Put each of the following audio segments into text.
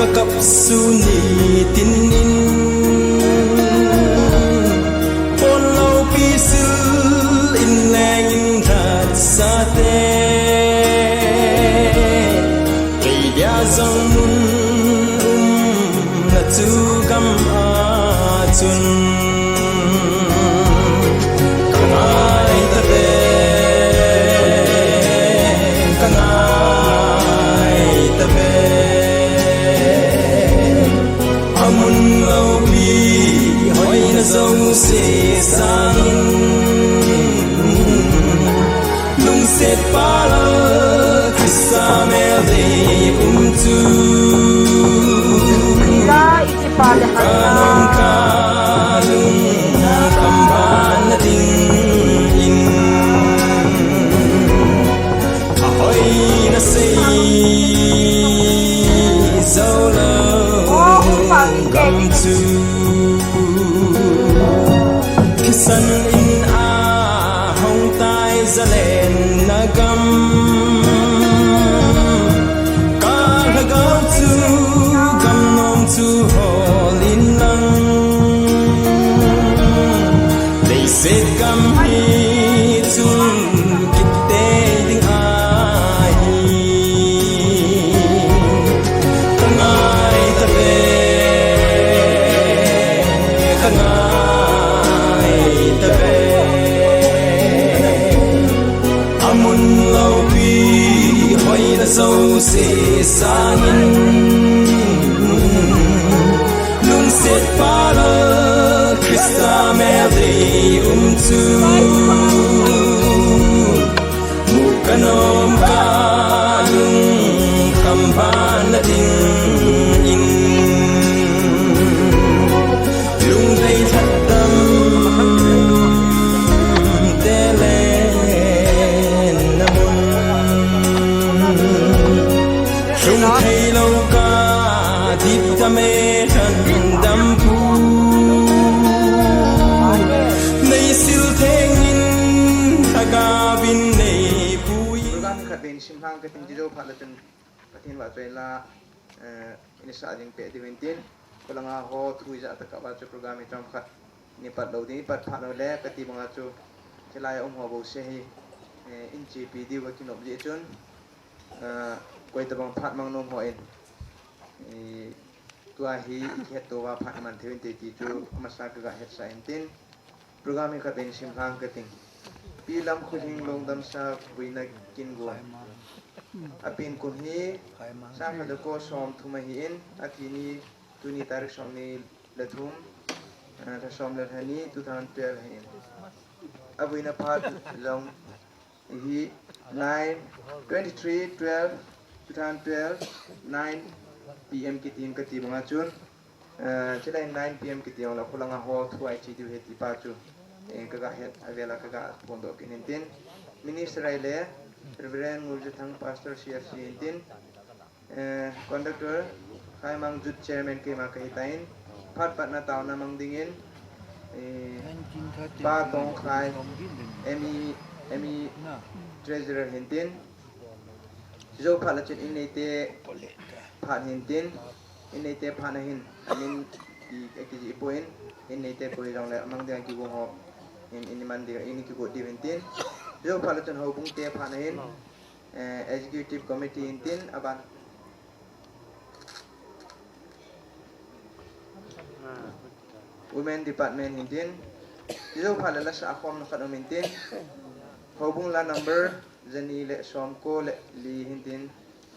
kakap suni tinin Polaw pisil in leng in rat sa te Kay dia zang nun na tu kam atun Kanay tabe Kanay tabe Amun lau pi hoy na dâu se sang Lung set pala Krista mel de tu Kanong kalung kamban na ting in Ahoy na say Dâu lâu gam tu Kisan in a hong tai za len na gam Ka hagaw tu gam nom tu hol in lang They said gam hi tun kitte ding ai Kangai tabe Kangai tabe Amun lau pi hoy na dâu se sangin Lung set pala Krista mel de tu Mukanom kalung kamban na ting in Lung day thatam telen namun Lung thay lâu ka dip tame than dam pu Nay sil thengin thagabin nay pui Program khát bên sim hang cái tiếng dâu phát là chân cái tiếng vào chơi là ini saat yang pe diwentin kalau ngah ho thui za tak ba chu program ni trong khát ni pat đầu ni pat phat le cái tiếng mga chu chelai ho bo se hi in chi pi di wa kinop je chun koi tabang phat mang nom ho en tua hi het to wa phat man thewin te ti chu masa ka het sa entin program ni khát bên sim hang cái tiếng Pi Lamkholhing longdam sa buina kingo apin kun hi sang hada ko som thuma hi in athini tuni tarik som ni lathum ta som la thani 2012 hi abuina phat long hi 9 23 12 2012 9 pm ki tim ka ti mga chun chelai 9 pm ki ti la khulanga ho thuai chi tu he ti pa chu kaga het avela kaga pondo kinintin minister ile reverend murjathang pastor CFC intin conductor khai mang jut chairman ke ma kai tain phat pat na taw na mang dingin ba tong khai emi treasurer hintin jo phala chin inete phan hintin inete phana hin amin ki point inete ko jong le mang ding ki go ho in mandi ini ki go diventin jo phala chin ho bung te phana hin executive committee hintin aban women department hintin jo phala la sa akhom na khanom hintin ho bung la number jani le som ko le li hintin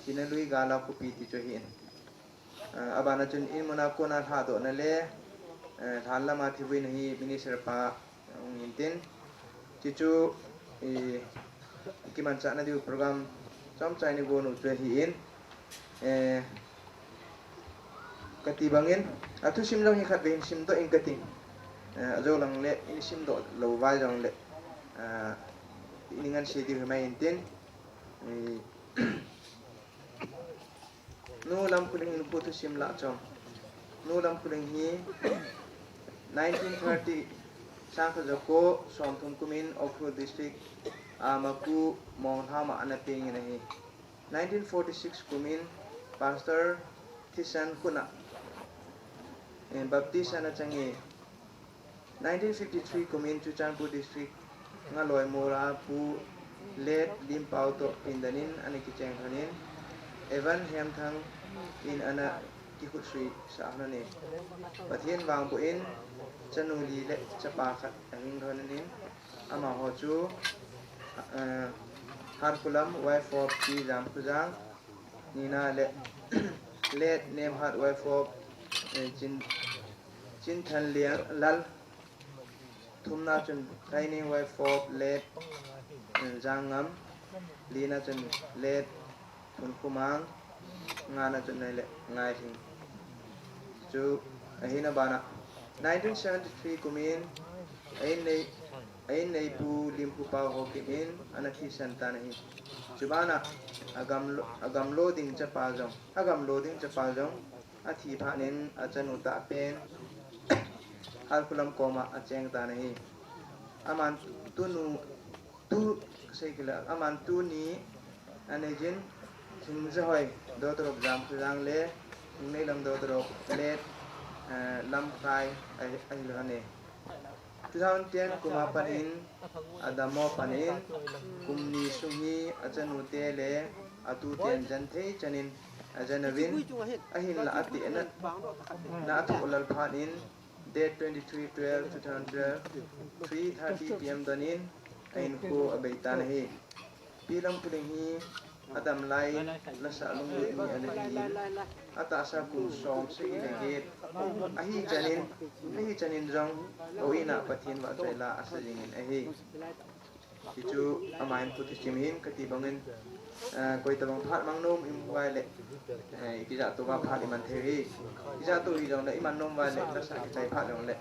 kinalui gala ko pi ti cho hin abana chun in mona ko na tha do na le thala ma thi win hi minister pa hintin chichu kiman cha na di program chom chai ni go no che hi in kati bangin atu sim long hi khat ve sim do in kati zo lang le in sim do lo vai jong le iningan si di mai hintin nu Lamkholhing nu putu sim la chom nu Lamkholhing hi 1930 sangka joko somthum kumin Okhru district amaku monghama anaping nahi 1946 kumin pastor thisan kuna baptist ana changi 1953 kumin Chuchanpur district ngaloi mora pu let lim pau to pindanin ani kicheng thanin evan hem thang in ana ki khusri sa ne pathian wang bu in chanuli le chapa khat ahing thonin ama ho chu har kulam wife of Pi Lamkholhing nina le let name hat wife of chin than liang lal thumna chun tiny wife of let jangam lina chun let thun kumang ngana chun le ngai thing chu ahina bana 1973 kumin ain nei pu limpu pa ho kimin anathi santana hi chubana agam loading chapa jong athi phanin achanu ta pen har kulam koma acheng ta nahi aman tu sekila aman tu ni anejin thingje hoi do torok jam khang le nei lam do torok le lam khai ai lane 2010 kuma panin adamo panin kumni sungi achanu te le atu ten jan thei chanin ajanavin ahin la ati na thulal phanin date 23/12/2012 3:30 pm danin ain ko abaitan hi Pi Lamkholhing hi adam lai la sa lung ni anahi ata sa kum som se ilegate ahi chanin jong oina pathin wa chaila asajingin ahi kichu amain puti chimhin kati bangin koi tabang phat mangnom im wai le kija to ba phat iman thewi kija to hi jong le iman nom wai le la sa ki chai phat jong le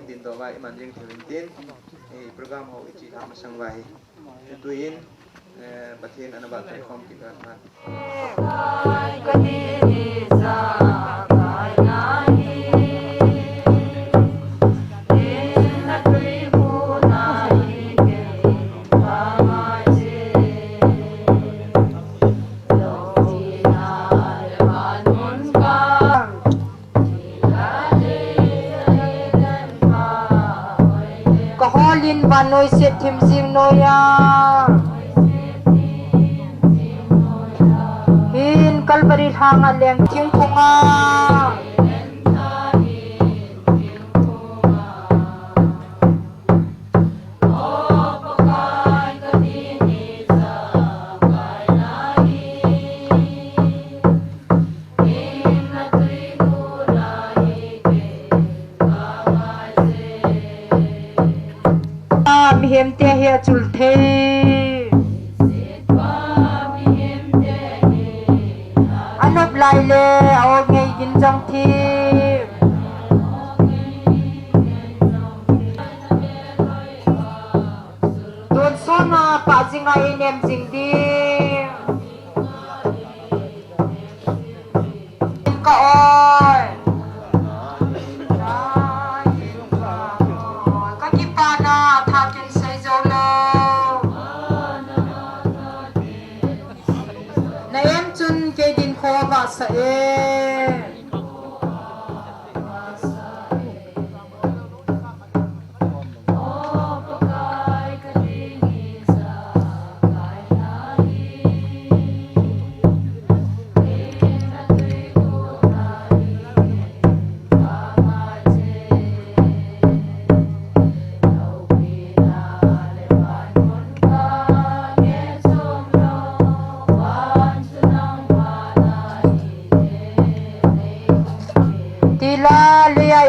din to wai iman jing thewin tin program ho ichi tham sang wai tuin pathin anaba chai khom ki ga phat Kaholin vanoi se thim jing noya hin kalbari hanga leng thing khunga hem te he chul the anop lai le aw ngei gin jang thi don sona pa jinga inem jing di ka oi ka ki pa na tha kin sai zo lo na em chun ke din kho ba sa e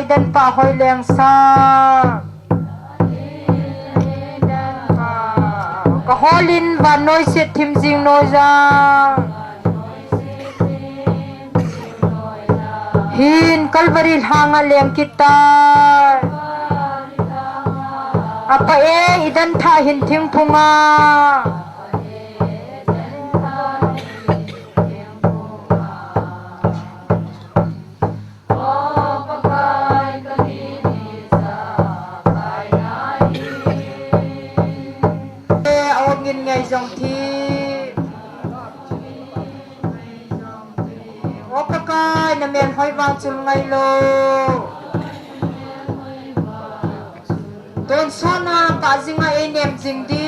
dan pa hoi leng sa ka holin van noi se thim jing noi za hin kalbari hanga leng kita apa idan tha hin thing phunga dòng thi kai na men hoi wang chul ngai lo don sona ka zinga enem jing di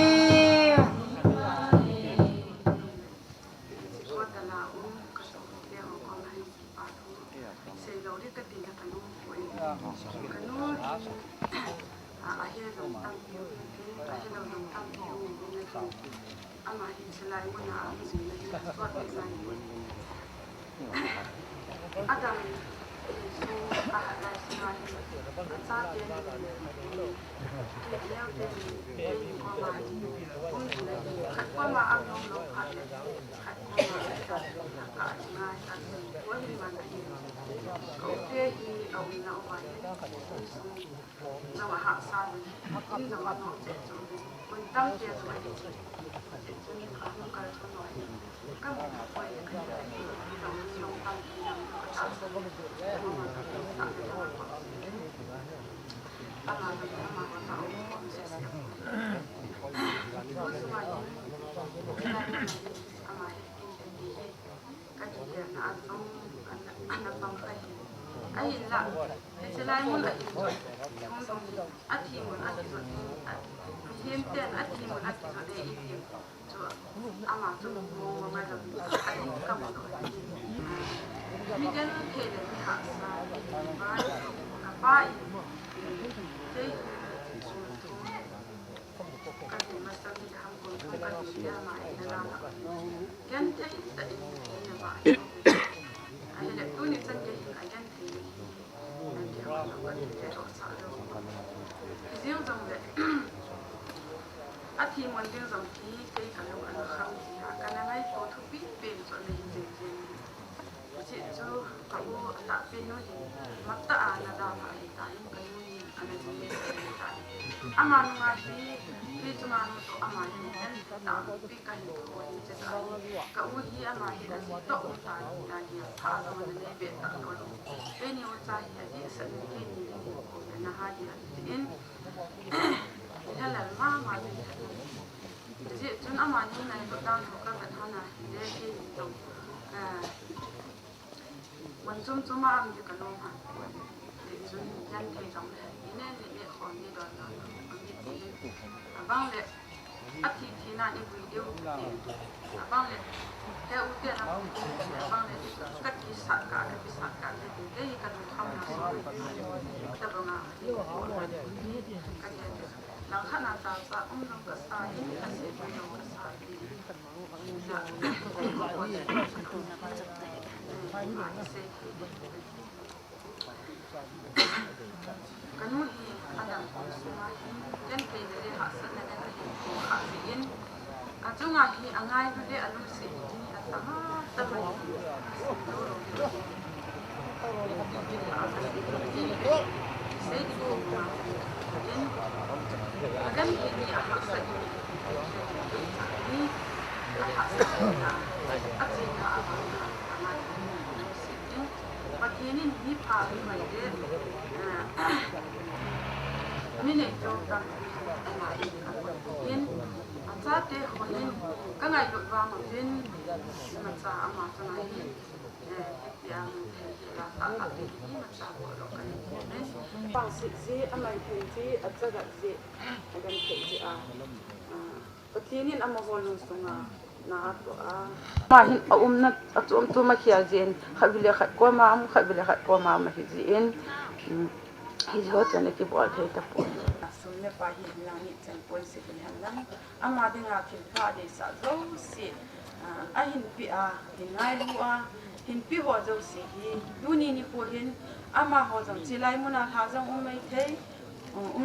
Adam so ahla sinai sa ten ko ma ang lo khat ko ma ka ngai an ko ni man ko te hi au na wa na wa ha sa ni na wa no che so kun tam che so ai che ni ka no ka so no ka mo ko ai ka ni so tam ki na ko ta so ko ma hin na achom tu ma khial jen khabile khat ko ma am khabile khat ko ma ma hi jin hi zo chane ki bol thei ta po sumne pa hi la ni chen pol se bin halam ama de nga khil pha de sa zo si a hin pi a hin ngai lu a hin pi ho zo si hi duni ni po hin ama ho jong chilai muna tha jong mai thei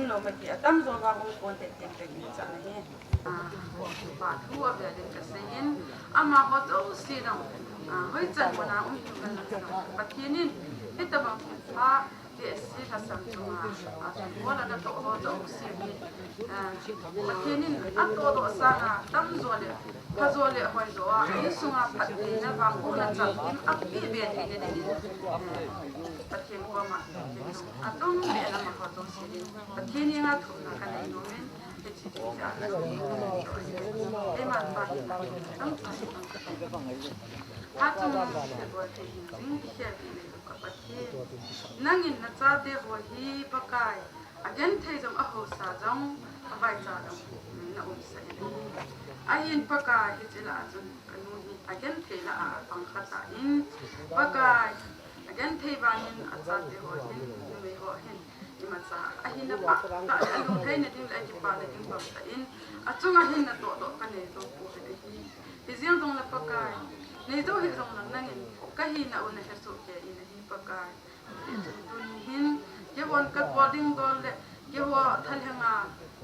lo ma ki atam zo ba ko kon te te ni cha na he ba thu a be de ka se hin ama ho zo si dong hoi chan muna ba kinin eta ba pa de si ta sam chu ma a la da to ho zo si bi ba kinin a to do sa na tam zo le ka zo le hoi zo a ni su nga phat de na ba ko na cha kim a pi be de ne de pakin ko ma atong be na ma ko to si pakin nga thu na ka nei no men te chi chi ja e ma ba tam Hatung ke bo ke jing ke ni ka pa ke nangin na cha de ho hi pakai again thei jong a ho sa jong a vai cha dong na sa ni ayin pakai hi chila jun kanu hi again thei la a pang khata in pakai again thei banin a cha de ho hin ni ho hin ni ma cha a hin na pa ta lu thei na ding la ki pa la ding pa ta in a chunga hin na to ka ne to pu he hi ziang dong la pakai nei to hi jong lang nangin ka hi na una her so ke in hi pakai tun hin ke won ka boarding dol le ke ho thal hanga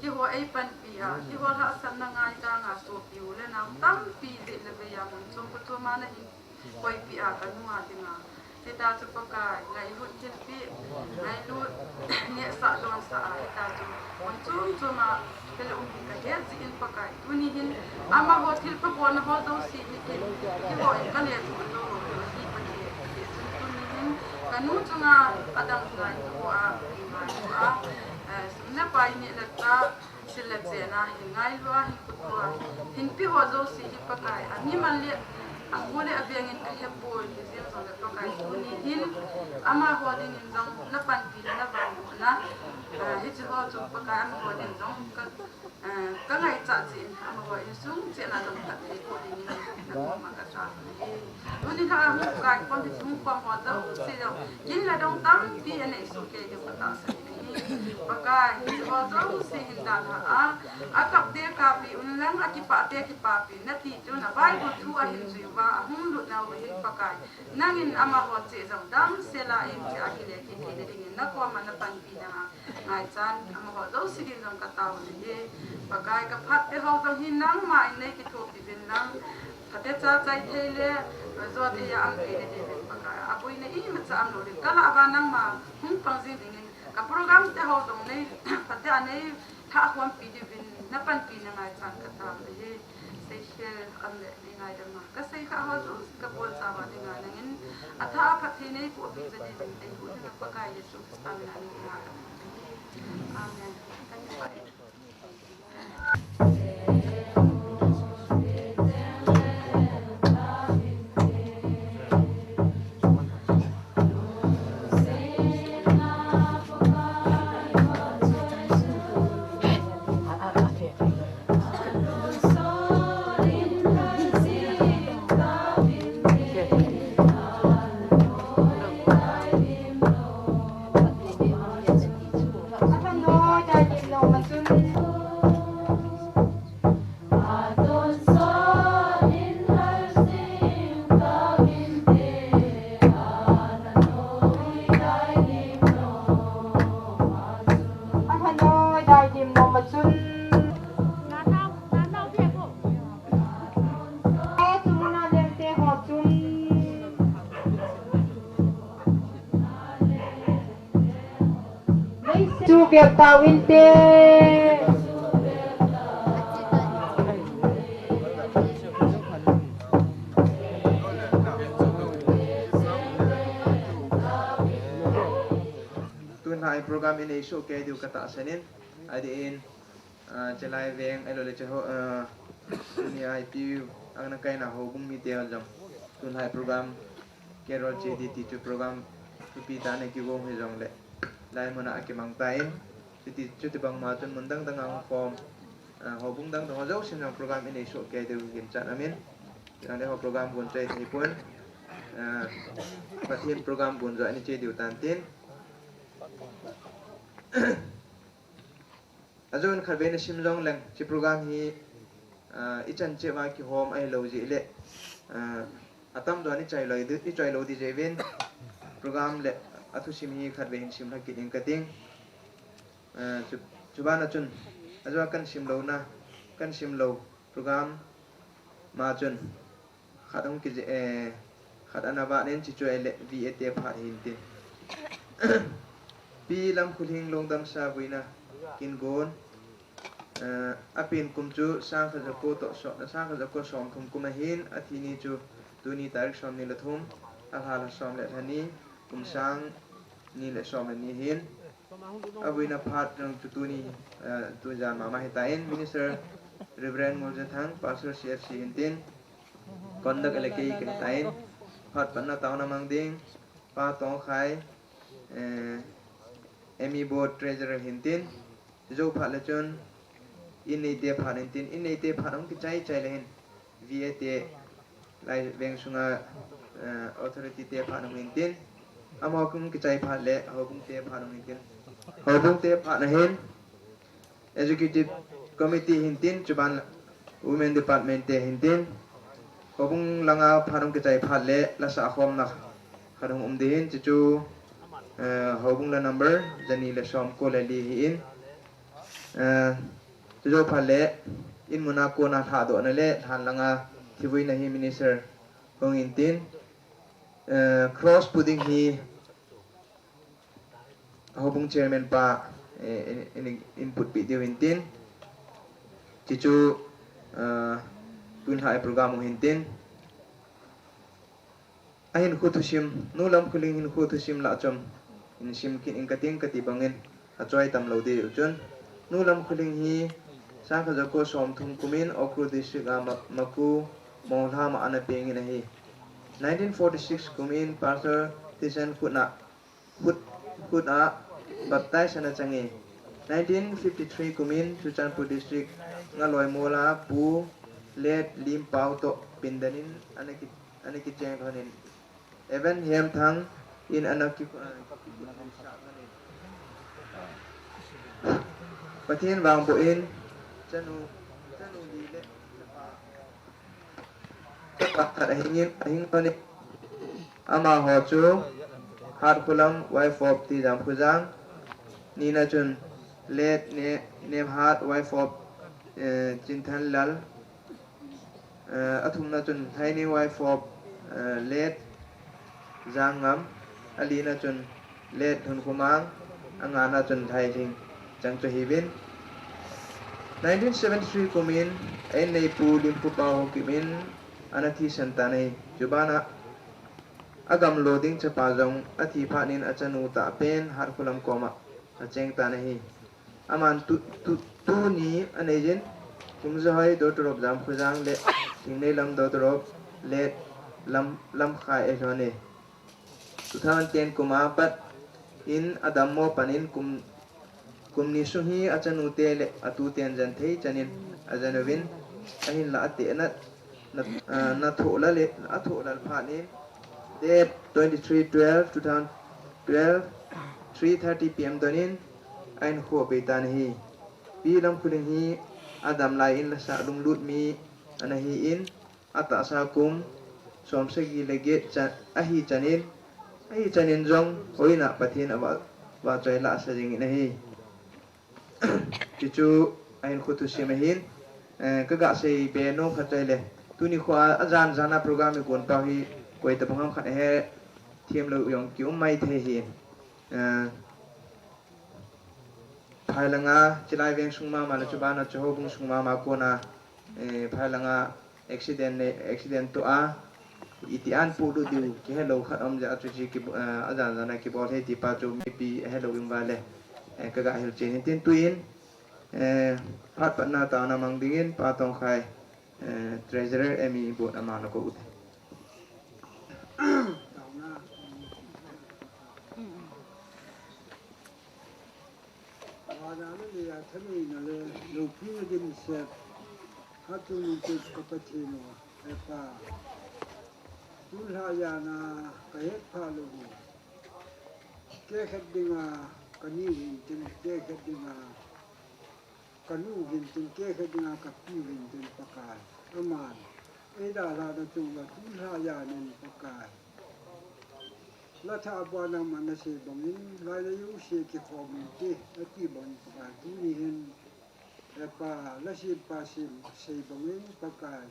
ke ho ai pan pi a ke ho ha san na ngai ka nga so pi u le na tam pi de le be ya mon chom ko to ma na hi koi pi a ka nu a dinga te ta chu pakai ngai hu chen pi ngai lu ne sa don sa a ta chu mon chom choma ke le um ka he zi in pakai tuni hin ama ho thil pa ko na ho do si ni ke ho ka le chu do hi pa ke tuni hin kanu chunga adang ngai ko a na pai ni la ta sila zena hingai lua hi kutua hin pi ho zo si hi pakai ani man le amole abiangin ka hepo hi zin so le pakai tuni hin ama ho ding in zong na pan pi na ba na hi chi ho chu pakai am ho ding zong ka ngai cha chin ama ho in sung chen na dong ta hi ko ding na ko ma ka cha tuni ha kai kon ti sung ko ho zo si lo yin la dong tam pi ane su ke de pa ta sa pakai ho zo si hin da a akap de ka pi un lang akipa te ki pa pi na ti chu na bai ko thu a hin zu wa hum lu na wa hin pakai nangin ama ho che jong dam se la in che akile ki ti de ding na ko ma na pan pi na ngai chan ama ho zo si din jong ka ta wa ye pakai ka phat te ho jong hin nang ma in nei ki thu ti bin nang thate cha chai thele zo te ya am ke de de pakai apoi na i ma cha am lo de kala aba nang ma hum pang jing ding ka program te ho dong nei pate anei tha khwam pi di bin na pan pi na ngai chan ka ta ye se she am le ni ngai da ma ka sei kha ho zo ka bol sa ba ni ngai ngin atha pha the nei ko pi za di bin ai hu na pa ka ye su sta na ni na amen thank you Chu việc tàu in tê tun hai program in show ke du kata sanin adi in chelai veng elo le chaho ni ai pi ang na kai na ho bung mi te jam tun hai program ke ro che di ti chu program tu pi ta ne ki go he jong le lai mona ke mang ta in ti chu ti bang ma tun mun dang dang ang form ho bung dang dong zo sin program in show ke du gin chat amin yang le ho program gun che ni pun pathin program gun zo ni che diu tan tin azon kharbe na simjong lang chi program hi ichan che wa ki home ai lo ji le atam do ni chai loi du ti chai lo di jeven program le athu sim hi kharbe hin sim la ki ding kating chubana chun azwa kan sim lo na kan sim lo program ma chun khadong ki je khadana ba nen chi choi le vat pha hin tin Pi Lamkholhing Longdam sa buina kin gon apin kumchu sang kha jako to so sang kha jako som khum kumahin athini chu tuni tarik som ni lathum alhala som le thani kum sang ni le som ni hin abuina phat rang chu tuni tu jan mama hitain minister reverend ngoljathang pastor cfc intin conduct eleki kin tain phat pan na taw na mang ding pa tong khai emi board treasurer hintin jo phat le chun in nei te phat hintin in nei te phat ong ki chai chai le hin VAT lai veng sunga authority te phat ong hintin amo kum ki chai phat le hobung te phat ong hintin hobung te phat na hin executive committee hintin chuban women department te hintin hobung langa phanong ki chai phat le la sa khom na kharong din chu hobung la number jani le som ko le li in jo phale in muna ko na tha do na le than langa thivui na hi minister hong in tin cross pudding hi hobung chairman pa input pi dio in tin chu tun hai program hin tin ahin khutusim nulam khuling hin khutusim la chom in sim kin in kating kati bangin achoi tam lo de chun nulam khuling hi sa kha jako som thum kumin okru district maku mongha ma ana peng in hi 1946 kumin pastor tisan khutna baptize ana changi 1953 kumin chuchanpur district ngaloi mola pu let lim pau to pindanin anaki cheng thonin even hiam thang in anaki pathin wang bo in chanu li le pa thar hing thoni ama ho chu har kulam wife of ti jam khujang nina chun let ne hat wife of chinthan lal athum na chun thaini wife of let Giang alina chun let hun kumang angana chun thai thing chang cho hibin 1973 kumin en nei pu lim pu pa ho kimin anathi santanai jubana agam loading chapa jong athi phanin achanu ta pen har kulam koma acheng ta nahi aman tu ni anejin kumjahai daughter of jam khujang le tingnei lam daughter of let lam khai ehone 2010 kuma pat in adammo panin kum ni suhi achanu te le atu ten jan thei chanin ajanovin ahin la ate na thola le athola phani date 23/12/2012 3:30 pm donin ain kho betan hi pi lam khuling hi adam lai in la sa lung lut mi anahi in ata sa kum somsegi lege ahi chanin jong hoina pathin wa choi la sa jing nahi chu ain khutu simahin ka ga sei be no khatai le tuni khwa ajan jana program mi kon pa hi koi ta bangam khat he thiam lo yong kyum mai the hi phailanga chilai veng sungma ma la chubana choho bung sungma ma ko na phailanga accident to a itian pu du diu ki hello khat om ja chu ki ajan jana ki bol he ti pa chu mi pi hello wing ba le ka ga hel chen tin tuin phat pa na ta na mang dingin pa tong khai treasurer emi bot amana ko ut Tulhayana kahit paluhu kekadinga kaniwin tin kekadinga kanugin tin kekadinga kapiwin tin pakai aman eda rada tunga tulhayanin pakai lata abana manase bangin laila yusi ki fominti ati bang pakai tunihin epa lasi pasim sei bangin pakai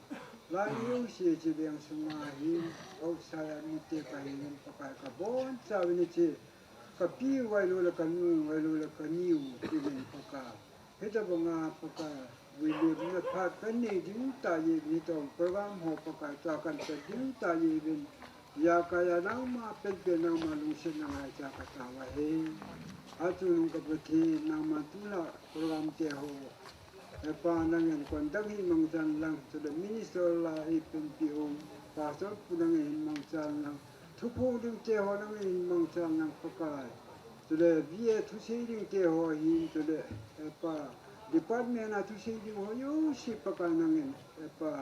layu si yang sumahin au saya mite kahin pakai kabon sawi ni kapi wailula kanu wailula kaniu pilin pakai hita bunga pakai wilu na pat kani diu tayi ni tong program ho pakai takan ta diu tayi bin ya kaya nama pedge nama lusin na aja kata wahe atun kapati nama tula program te ho epa nangan kontak hi mangjan lang to the minister la ipin piong ป่าสักผู้นังเองมังจันนังทุกผู้ดึงเจ้านังเองมังจันนังประกายจุดเดียทุกสิ่งดึงเจ้าหินจุดป่าดิปัตเมนาทุกสิ่งดึงหัวยูสิประกายนังเองป่า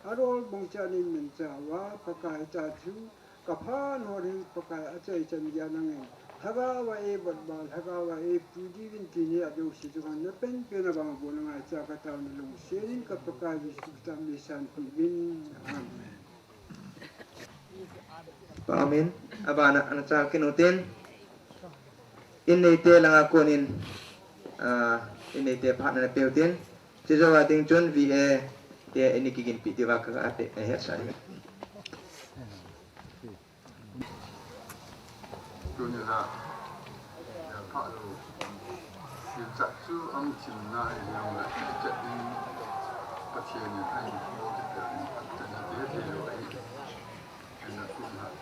อารมณ์มังจันนิมันจะว่าประกายจัดชูกับพานหัวหินประกายอาศัยจันยานังเองถ้าว่าบัดบาลถ้าว่าผู้ดีวินตีนี้อาจจะสิจุกันนั้นเป็นบางบุญงานจากกระทำลงเสียงกับประกายวิสุทธิมิสันติวินอาเมนAmin. Abana anak kinutin. Ini te lang akunin. Ini te partner peutin. Jijawa ting chun VA te ini kigin pi tiwa ka ate sari. Dunia lah, pak lu, yang satu am cina yang lah jadi pasien yang hay kita dia dia lagi, yang aku nak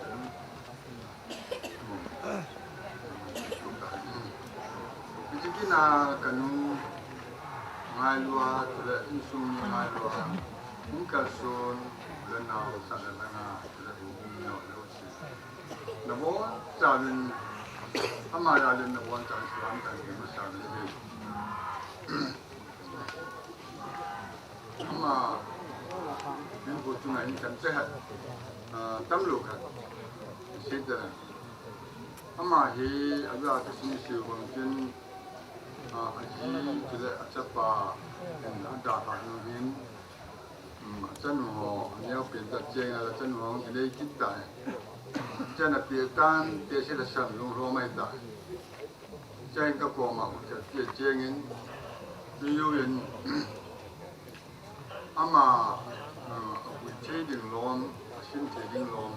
jadi kita kan ngai luar tidak insum ngai luar, mungkin son lenau sana lenau tidak hubungan nabo jalan ama jalan nabo jalan selam kan kita jalan ini ama ini bukan ini kan sehat tamlu kan sehat ama hi ada kesini sih mungkin aji tidak acapa ada panuhin chân hồ nếu biến tật trên là chân hồ thì đây kít tại chân là bia tan bia sẽ là sầm luôn rồi mai tại chân các bộ mà sẽ bia trên in ví dụ như ama vị trí đường lon xin thể đường lon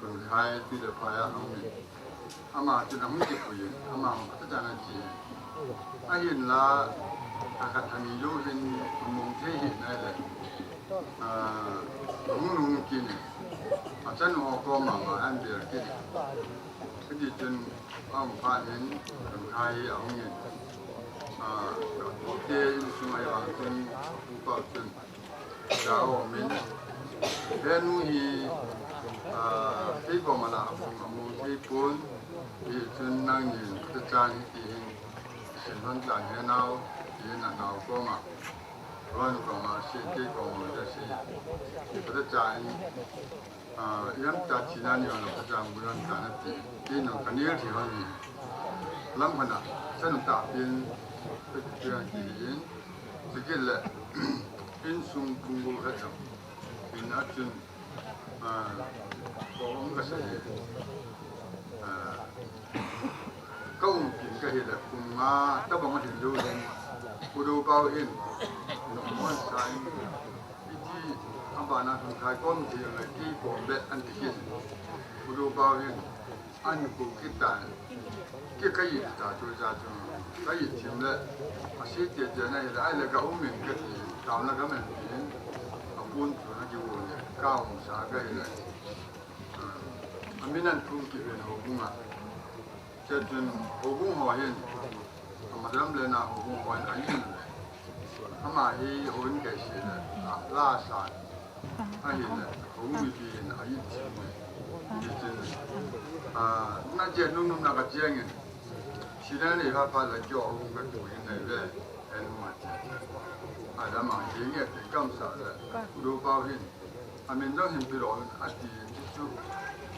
còn hai tuy là phải không biết ama chân không kịp rồi ama tất cả là gì anh hiện là các thằng yêu hiện mong thế hiện này là nung kini, macam orang mama ambil kini, jadi jen panen kai awalnya, dia semua yang jen buat jen, jauh min, dan nuhi, tiga malah mungkin pun, dia jen nangin terjang ini, senang jangan nau, dia nak nau koma. Orang koma sedih koma jadi pada jalan yang tak Cina ni orang pada bulan tanah ti, ini orang kaniar di mana, lambat, saya tak pin pergi ini, sekilas pin sungguh macam, pin acun, orang kesana, kau mungkin kehidupan bunga, tak bangun hidup dan kudu kau ini. Nomor saya ini apa nak kai kon dia lagi bombet antigen, kudu bawin, anu kita, kita kita tu sahaja, kita cuma masih tiada ni, ada kau mungkin kau nak kau mungkin, apun tu nak jual, kau musaga ini, aminan pun kita hubungan, jadi hubungan ini, amalam lena hubungan ini. Ama hi hôn cái gì là la sản, hay là hôn người biển hay chim gì chứ, na chuyện nung nung na cái chuyện này, khi đó thì họ phải là cho hôn cái tuổi này về, em mà ada mà gì nghe thì cảm sợ là đồ bao hiện, mình đang hiện bị rồi, thì chú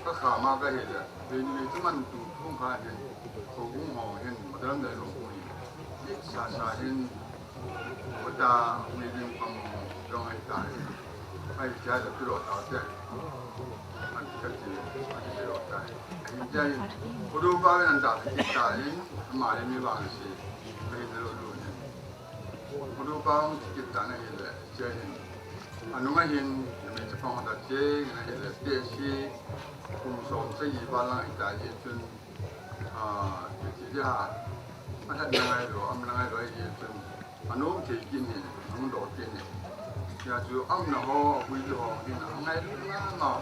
các khả ma cái gì là, vì chúng mình tụ không phải hiện, cũng họ hiện, mà đang để luôn ít xa xa hiện kita meeting pang ay tayo ay siya na pero tayo ang kasi pero tayo hindi puro ba ang dati tayo mali mi ba si may dalo niya puro ba ang kita na hila siya ano nga hin may tapang dati na hila desi kung saan sa iba lang tayo yun siya at nangyayro ang nangyayro ay yun ano kay gini, ang dot gini. Kaya tu ang naho, wili ho, gina. Ngay na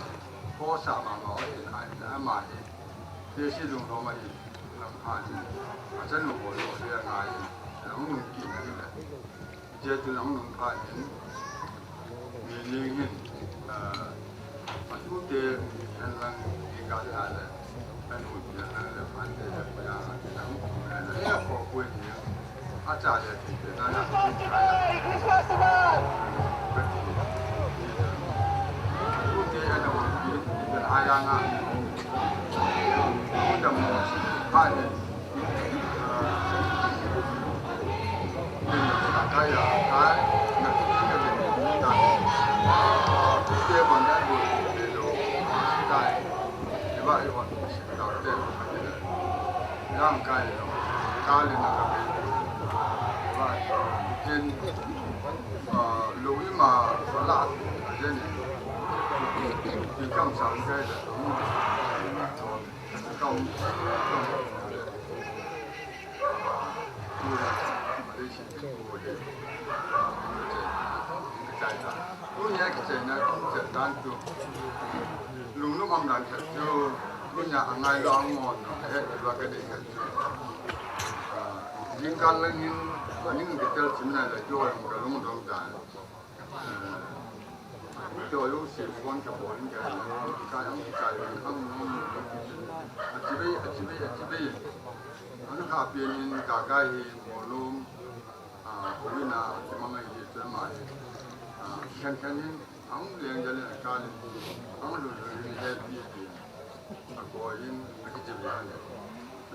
ho sa mga otin ay na mali. Dia si dung ho mai lam han. Asan mo ho lo dia ngai. Ang nung gini na. Dia tu ang nung pa ni. Ni hin ทุกเดือนอันลังมีการทานเลยเป็นหุ่นยนต์อะไรพันเดือนพยาหนังเนี่ยขอคุยเนี่ยอาจารย์เนี่ยที่นั่นนะที่ใช้ทุกเดือนอันนั้นเป็นอาญางานผู้ดำเนินบ้านเนี่ยเป็นสังกัดใช้นักที่จะเป็นการเกี่ยวกับการดูได้หรือว่าอีกวันเราเดินร่างกายเราการเล่นนะครับว่าเช่นลุยมาฝรั่งเช่นมีคำสั่งแค่จะต้องดูแลมาได้ชิมดูเลยใจตาตัวนี้ก็จะนะจะด้านตัวลุงนุ่มอำนาจจะตัวตัวนี้อันไหนเราอ่อนเอ๊ะเราก็ได้กันยิ่งการเล่นยิ่งก็จะชิมได้เลยตัวมันก็ลุงตรงกันตัวลูกเสียคนกับบอลกันการทำใจทำอาชีพอันนั้นข้าเปลี่ยนกากายหมอลุงผมวินาที่มันไม่ดีจะมาแค่นี้อังเลี้ยงจะเลี้ยงการอังดูเลี้ยงให้ดีก็ยิ่งไม่คิดจะเลี้ยง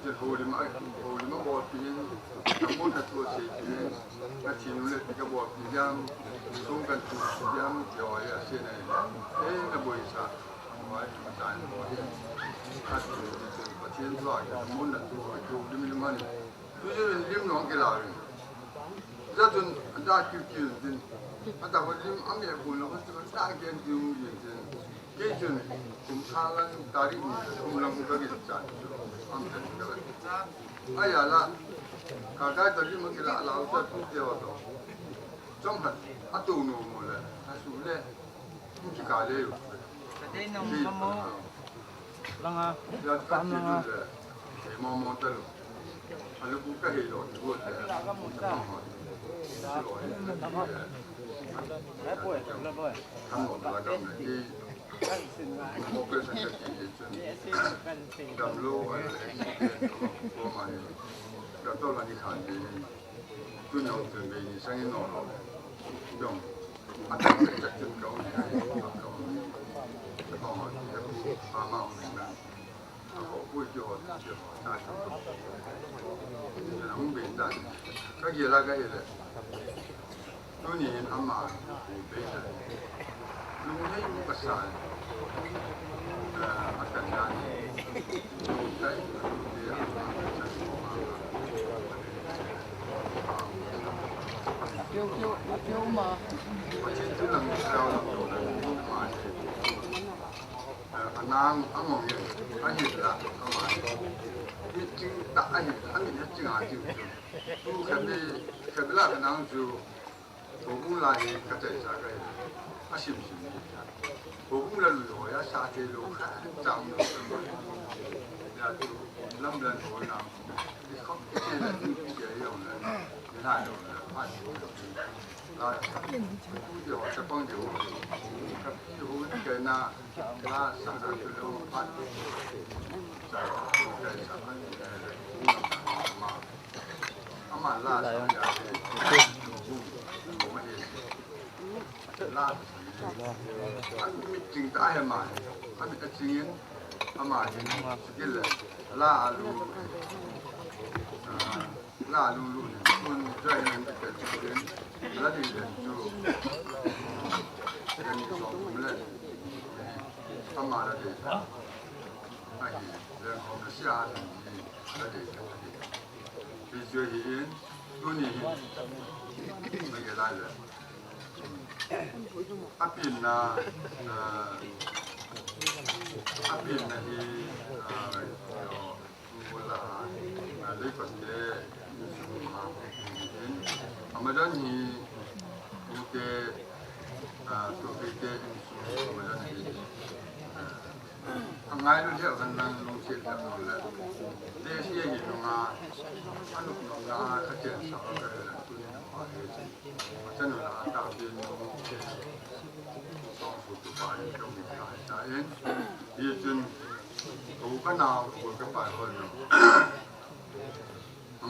จะหูริมาบอกพี่ทั้งหมดตัวเสียพี่อาชีพนู้นเลยที่ก็บอกพี่ยังส่งกันทุกยังย่อยเสียในในบริษัทไว้มาจ่ายค่าตัวประเทศร้อยทั้งหมดตัวดูดิมิลมันตัวจะเป็นริมน้องกี่ลายจะจนได้คิวดินแต่ว่าริมอเมริกันเราก็จะได้เงินดิวยิงดินเกี่ยจนคุ้มค่าลังตาริมคุ้มลังก็กิจการอันเป็นก็ไอ้ยาละข้าได้ตอนนี้มันก็ละเราจะทุกเดียวตัวจงหัดอัตุโนโมเลยฮัสุเลยมันจะการเลยอยู่ที่ลังอ่ะยาตัดที่ดูเลยไอ้มอมอตลุอันนี้บุกให้เราดูเลยทั้งหมดแล้วก็ที่โมเกสันจะที่ดำโลอะไรประมาณนี้แล้วตอนนี้ขาดที่ตุนเอาถึงไปสังเกตหน่อยจงอันนี้จะจุดเก่าเนี่ยจะพอจะพูดอามาหนึ่งนะเขาพูดจะได้ทั้งหมดอย่างนั้นเป็นได้ก็เกี่ยวกับอะไรตัวนี้อามาเป็นได้ลุงให้ภาษาอาจารย์ได้ใช้เรียนเกี่ยวมาวันที่ที่หลังเราอยู่ในมานางอันมองอย่างอันนี้ละอันมาที่จริงแต่อันนี้จริงอาจจะดูแค่เวลาเป็นนางจูผมไล่กระจายสายอาชีพสิ่งนี้ผมไล่ลุยว่าชาติโลกจำอยู่เสมออยากดูลำเดินหัวน้ำที่เขาเชื่อที่เกี่ยวเลยไม่ได้เลยผ่านอยู่แล้วเดี๋ยวจะป้องเดี๋ยวกับที่หัวเกินหน้าล่าสังกัดอยู่แล้วผ่านใจสังกัดมาล่าสังกัดล่าจริงได้ไหมอันนี้จริงอามาจริงสกิลเลยล่าลูคุณใจมันจะเป็นจริงแล้วดีเลยจูยังมีสองคนเลยอามาแล้วดีไอ้เรื่องของเสียดีแล้วดีดีช่วยเห็นตัวนี้ไม่ได้เลยอาปินนะที่เวลาเล็กกว่าเด็กอามาดันนี้มุกเตตัวเด็กอามาดันนี้ทำงานรู้เรื่องกันนั่งลงเสียกันหมดเลยเด็กที่ยังอยู่มาอันนู้นงานเขาเจอสาวกันเลยฉันเวลาตาเป็นส ต้องสุดไปต้องมีการจ่ายยี่จนถูกก็นาวถูกก็ไปคน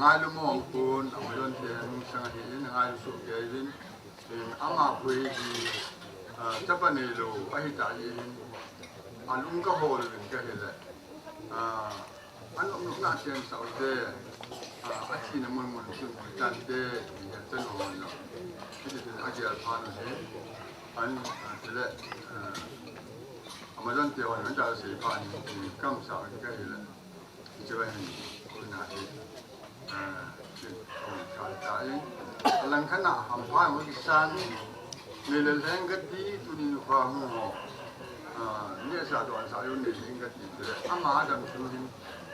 ง่ายลูกมองคุณเอาไม่โดนเทียนสังเกตง่ายสุดเกยินอามาคุยดีจะเป็นในโลกไอ้จ่ายยินอันลุงก็โหดเป็นแค่ไหนอันลุงน่าเชื่อสาวเด้อาชีพมันซึ่งจันเด้ยังจะนอนเนาะที่จะอาเจียพานุเฮอันเสร็จอามาจนเดียวมันจะสีพานกำสาวแค่ไหนจะเป็นคนไหนคือคนการจ่ายหลังขณะทำพายมันสั่นในเรื่องก็ดีตุนินความหัวเนี่ยสาธุอันสายุนในเรื่องก็ดีเลยอามาดังสุริน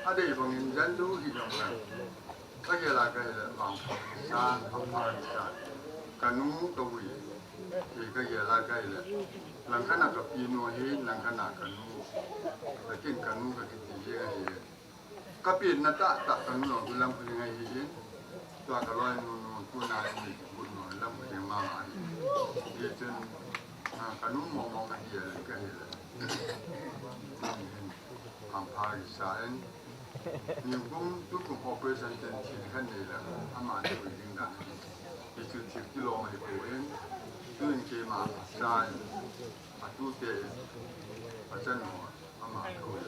อาเดี๋ยวบางทีจันทูที่ตรงนั้นก็เกี่ยวกับบางสั่นทำพายสั่นกันนู้ตัววีที่ก็เกี่ยวกับหลังขณะกับปีนัวเฮหลังขณะกันนู้แต่กินกันนู้ก็กินที่เยอะก็ปีนนัตตะกันนู้ดูลำพูนยังไงเห็นตัวกระลอยนู้ผู้นายมีผู้นายลำพูนยังมาเยอะจนกันนู้มองกันเยอะก็เห็นทำพายสายยิ่งกุ้งทุกคนออเปอเรชั่นเป็นชิ้นขั้นนี้แหละอามาจะไปยิงได้ที่จุด10 กิโลเมตรเองตื่นเช้ามาสายอาตุเตะอาจารย์หัวอามาคุย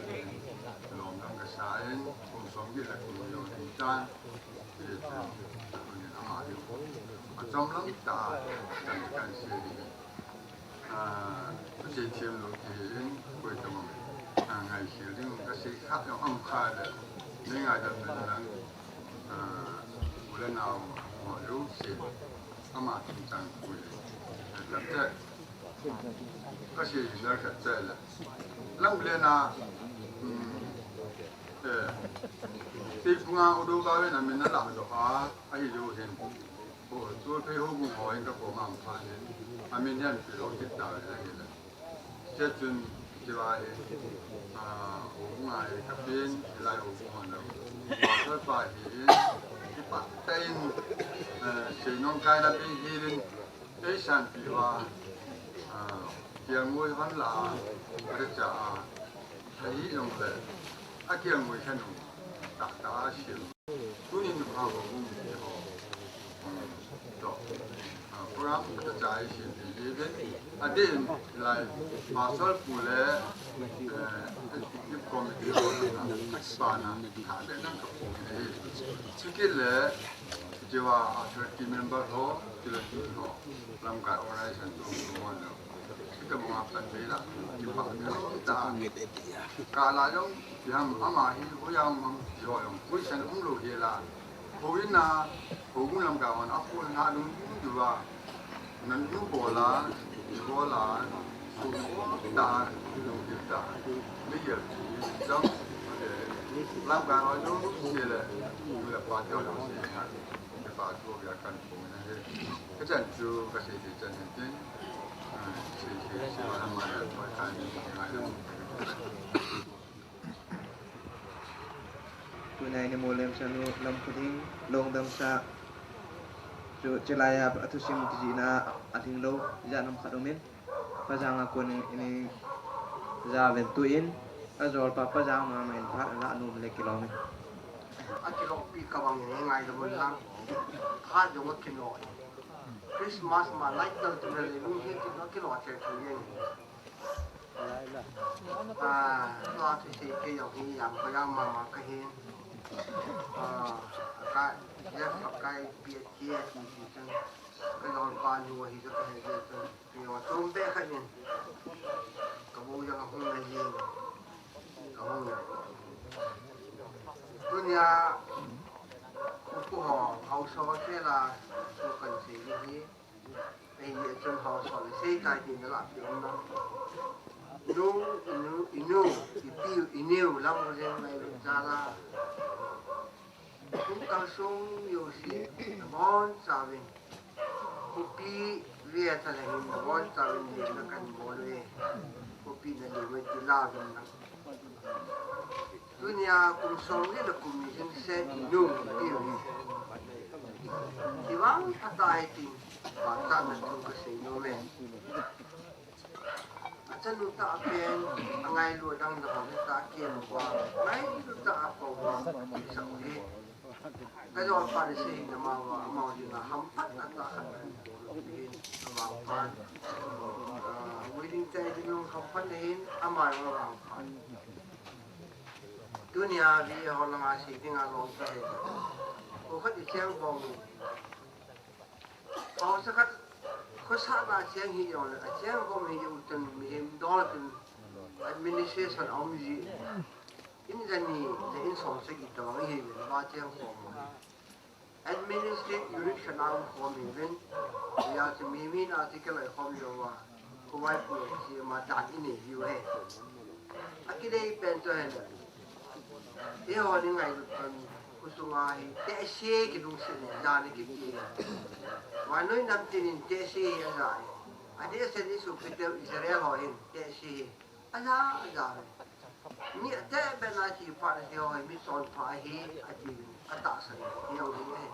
ลองทำกระสายผมสมยินและคุณโยติจานที่จะคุณเนี่ยอามาอยู่จอมล้ำตาจันการเสียดีผู้เชี่ยวชาญโลกเองคุยกันมาไงเสียดิ้งก็สิขับอย่างอังคารเลยนี่ไงจะเป็นนั้นบุเรนเอาหัวรู้เสียอามาจริงจังคุยแต่เจ้ก็เสียอยู่แล้วแต่เจ้แหละลังบุเรนาที่พุ่งเอาดูกันเลยนะมันนั่นแหละก็ไอ้ยูเห็นโอ้ตัวเพย์หูบุ้งหอยก็ผมอ่านผ่านเห็นอามินยันเป็นโรคติดตาอะไรอย่างเงี้ยเจ้าจนที่ว่าหูบุ้งไอ้กับเป็นลายหูบุ้งเราก็ไปเห็นที่ปัตเต้นเสียงน้องกายนั่นเป็นฮิรินไอ้สันติว่าเกี่ยงมวยพันลาพระเจ้าไอ้ลงเลยอาเกี่ยงมวยแค่หนุ่มตักตาเสียงตุนินข้าวบุ้งที่เขาต่อพระพระเจ้าเสียงดีเป็นอดีตลายมาสอนผู้เล่ยุคก่อนที่เราสอนนะหาเรื่องนั้นก็คงได้สกิลเลยที่ว่าทีมเมมเบอร์เขาที่เราดูเขาลำการ organization ตรงนั้นแล้วที่จะมาเป็นเวลาที่ว่าการลายงที่ทำอามาฮีเขายังมันย่อยผู้เชี่ยวชาญรู้เรื่องละผู้วินาผู้กุลำการมันอัพพูดหาดูดูว่านั่นยูโบลายูโบลาสุดตาดูดีตาไม่เยอะจังลำการเราดูเสียเลยดูแลปาเจ้าเราเสียนะจะปาตัวอยากกันผมนะเฮ้ก็จะดูก็เสียดีจังจริงเสียว่าทำไมตัวการนี้ง่ายเลยคุณนายในโมเลมชานุลำพุทิ้งลงดำชาจุเจลายาอัตุสิมติจีนาอัทิ้งโลจานำขัดมินพระจางอากุนini javen tuin azol papa jang ma main pha la nu le kilome akilo pi kawang ngai da mun lang kha jo ma kino Christmas ma light dal tu le lu he ki no kilo che chu yen lo ti ke yo hi yang ko yang ma ka hin ka ya ka pi tie ti chang ka lo pa ni wa hi ka he je ni wa tum be kha yin ka bu yang hong na yin ka hong na dunia ku ho hau so che la su kan si ni ai ye chân ho so le sei tai tin la ti on na inu ipiu iniu lam ko jen mai cha la ku ka sung yo si bon sa vin ku pi via ta le ni bon sa vin ni na kan mo le ku pi na le we ti la vin na dunia kum song ni la kum ni jen se inu ipiu ti wang atai tin ba ta na tu ka se no me chân lúc ta bên ngày lúa đang được học ta kiềm qua mấy lúc ta vào vào sợ hết cái do phải xây nhà mà gì là hâm phát là ta vào phán waiting tay thì nó hâm phát lên amai nó vào phán dunia vì họ là ngài sĩ thì ngài lòng tay cô khách đi xem vòng họ sẽ khách có sát là xem hi rồi là xem có mình dùng từng mình đó là từng administration ông gì in ra ni để in sống sẽ ít đó hi về ba xem phòng administrative unit khả năng của mình bên giờ thì mình article lại không nhiều mà cô ai phụ thì mà đặt in này nhiều hết cái đây bên cho hết thế họ đi ngày tuần kusung ai te xe cái đúng sự này ra cái gì mà nói năm tin te xe ra anh ấy sẽ đi xuống cái Israel hỏi te xe ra ni te bên này chỉ phải thì hỏi mi son phải hi anh ta sẽ hiểu gì hết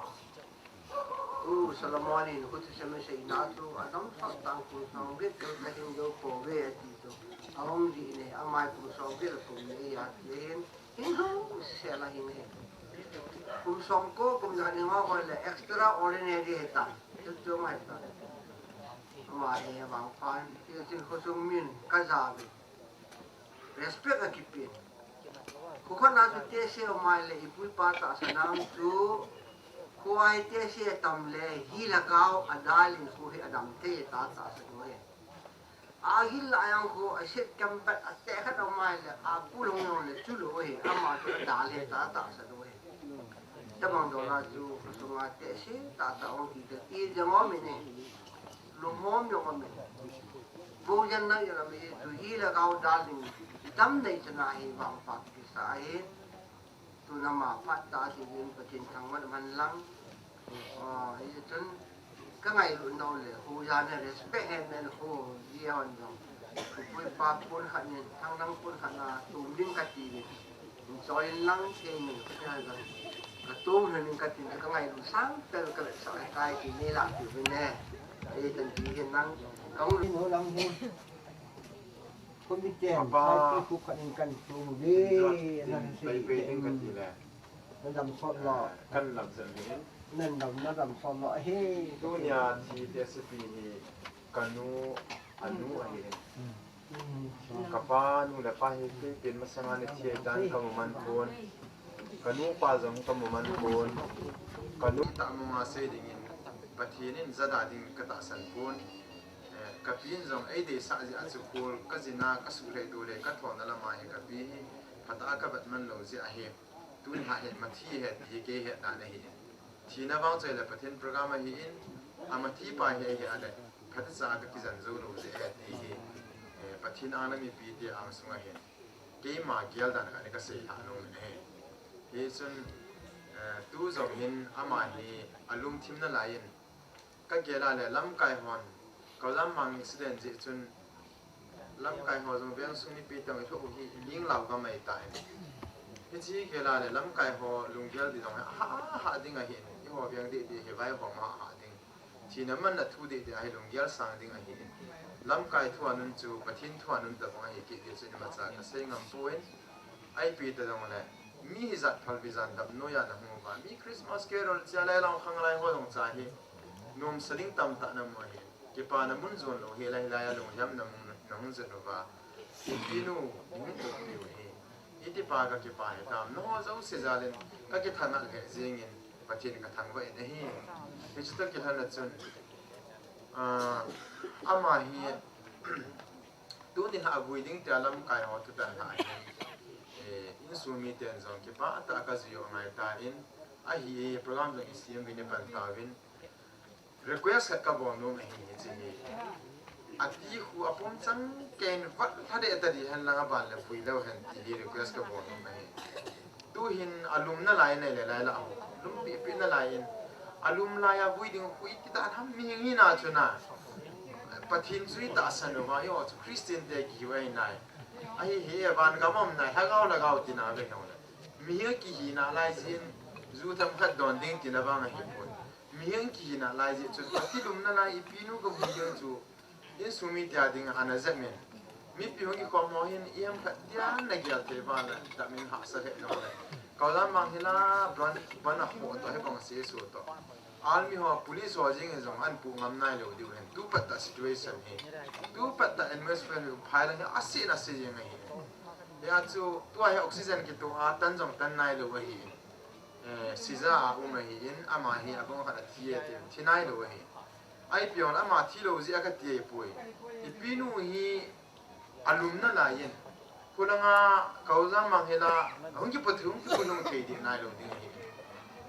Salamani nó có thể xem sẽ nói cho Adam phát tăng của nó biết cái hình dấu phổ về thì ông gì này ông mai cũng xong biết là cũng này hiện hình không sẽ là hình này cũng xong cô cũng là những gọi là extraordinary hết ta chứ mà hết ta mà này bằng phán thì xin có sung min cái gì respect là kịp biệt cô con nào thì sẽ mai là ipui pa ta sanam tu cô ai thế sẽ tầm lệ hi là cao adalin cô hi adam thế ta ta sẽ nói hi là anh cô sẽ cầm bắt thế khác đâu mai là cô long long là chú lôi ama cho adalin ta ta sẽ nói ta mang đồ là chú số mà thế sẽ ta ta ông thì cái gì mà mình này long hom long mình vô dân này là mình tu hi là cao adalin tâm này cho này bằng phật cái sai tu nam mà phát ta thì những cái chuyện thằng mà mình lắng ấy chân cái ngày luôn đâu là khu gia này respect hết nên khu gì hơn rồi với ba bốn khán nhân thằng năm bốn khán là tụm đinh cái gì rồi lắng thì mình cái này là cái tụm thì mình cái gì cái ngày luôn sáng từ cái lại sợi tai thì nên làm từ bên này đây thành chỉ hiện năng không đi nữa lắm thôi không biết chèn cái khu khán cần tụm đi nênไปเป็นกันทีแหละ nó làm son lọ กันหลับเสร็จนี้ nên đồng nó làm son lọ he ตัวยาทีเดสปีนี้กันนูอนุอะไรกับป้านูและป้าเฮที่เป็นมาสงานเทียดันกับมันคนกันนูป้าจงกับมันคนกันนูตามมาเสดิงินปะทีนินจะได้ดิ่งกระตาสันคนกับพินจงไอเดสาจิอาจุคูลก็จินาก็สุเรดูเลยก็ถอนนั่นละมาเฮกับพีพัตตากับบัดมันเหลวจิอาเฮตุนหาเห็ดมาที่เห็ดฮีเกเห็ดนั่นเองทีน่าบ้างใจเลยประเทศโปรแกรมมาหินอามาที่ไปเฮอะไรพัฒนากับกิจการจูนูเสียดีประเทศอันนั้นมีปีเดียอามาสุงเห็นเกมมาเกี่ยวกันนี่ก็เสียหานุ่มเองเฮ้ยจนตู้จงหินอามาฮีอารมณ์ทีมนั่นหลายก็เกี่ยวอะไรลำไก่ฮอนก็ลำมังอิสเดนจิจนลำไก่ฮอนจงเบี้ยงสุนิปีตังไอ้ทุกที่ยิงเหล่าก็ไม่ตายที่จีเกี่ยวอะไรลำไก่ฮอลุงเกี่ยวดีตรงนี้หาดิ้งไอ้เห็นที่หัวเบี้ยงดีดีเห็นไว้หัวมาหาดิ้งที่นั่นมันน่ะทุดีดีไอ้ลุงเกี่ยวสั่งดิ้งไอ้เห็นลำไก่ทั่วนั้นจูปะทินทั่วนั้นแต่ของไอ้กิจจนมาจากเสียงอัมพูนไอ้ปีแต่ตรงนั้นมีจัดพัลวิจันดับโนยานะหัวมีคริสต์มาสแคโรลจะอะไรเราข้างไรหัวตรงใจนุ่มสลิงตำตะน้ำมันเก็บปาน้ำมันจวนเราเฮลัยลายลงย้ำน้ำมันจวนว่าอีปีนูมุ่งตกอยู่อีที่ปาก็เก็บปาให้ตามน้องเจ้าเสียจาเลนก็เก็บทันอะไรเสียงเงินปะทินก็ทันไว้ในฮีที่จะต้องเก็บทันจนอามาฮีดูนี่หาบุยดิ้งแต่ลำไก่หัวทุกท่านหายอินสูมีเตียนจงเก็บปาตากระซิวไม่ตาอินไอฮีโปรแกรมจงอิสยามวินปันตาวินrequest กับกบฏโน้มเองจริงๆอันที่หัวผมจังเก่งวัดถ้าได้แต่ดีหันหลังบ้านเลยคุยแล้วเห็นที่ request กับกบฏโน้มเองดูเห็นอารมณ์นั่นไหลในหลายๆละอารมณ์ปีนั่นไหลอารมณ์ลายบุยดิ้งคุยที่ตาทำมีอย่างนี้นะจุน่ะปะทินสุยตาสนุกว่าโย่คริสเตียนเด็กกี่วันไหนไอ้เหี้ยบ้านก็มั่มไหนถ้าเขาละเขาที่น่าเป็นเขาเลยมีอย่างกี่น่ะลายสินจู่ทำขัดดอนดิ้งที่น่าบ้างไอ้คนมีอย่างกี่น่ะลายจิตจนที่ลุมนั่นลายปีนู้ก็มีอย่างจู่ in sumi tia ding ana zamin mi pi hongi ko mo hin iam khat dia na gyal te ba la da min ha sa he no le kaulam mang hila bana ho to he bang se su to army ho police ho jing zong an pu ngam nai lo diu hen tu pat ta situation he tu pat ta atmosphere hu phai la asin asin jing he ya chu tu ai oxygen ki tu a tan jong tan nai lo hi siza a u ma hi in ama hi abong khat thie te thinai lo hi ai pion ama thi lo ji aka tie pui ipinu hi alumna la yin kunanga kauza manghela hungi patri hungi kunung thei di nai lo ding hi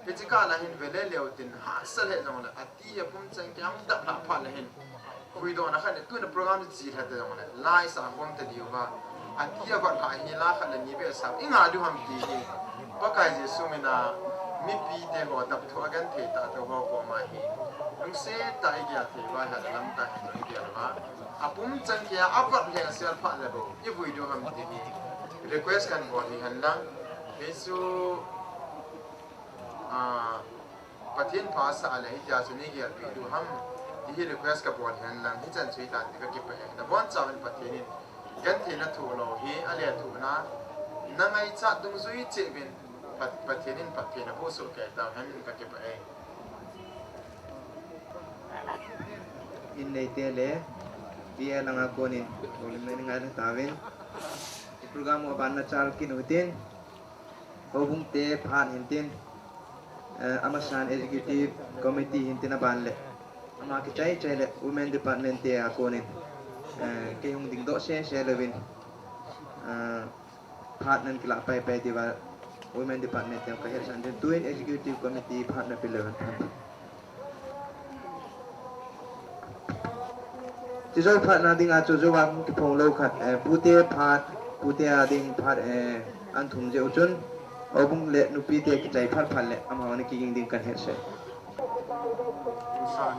pechika la hin vele leo tin ha sal he jong la ati ya pum chang kyang dap la pha la hin kui do na khan tu na program ji tha de jong la lai sa pom te diu ba ati ya ba la hi la khan la ni be sa inga du ham ti hi pa kai je sumina mi pi te ho dap thu agan the ta to ho ko ma hi lung se ta i ya the ba ha lam ta hi to ya ba apum chang kya apat le sel pha le bo i vui do ham ti hi request kan bo ni han lang besu pathin pha sa le hi ja su ni ge pi du ham hi request ka bo ni han lang hi chan chui ta ti ka ki pa na bon cha wen pathin gan the na thu lo hi ale thu na na ngai cha dung zui che bin pathin na bo so ke ta han ka ki pa in nei te le dia langa konin ulim nei ngai ta wen program wa ban na chal kin utin hobung te phan hintin amasan executive committee hintin ban le ama ki chai le women department te a konin ke hung ding do se lewin phan nan kila pai pai diwa women department te ka her san tuin executive committee phan na pilewan Jizoi phat na ding a chu zo wang ki phong lo khat pute phat pute a ding phat an thum je uchun obung le nupi te ki chai phat phat le am hawan ki ging ding kan he se insan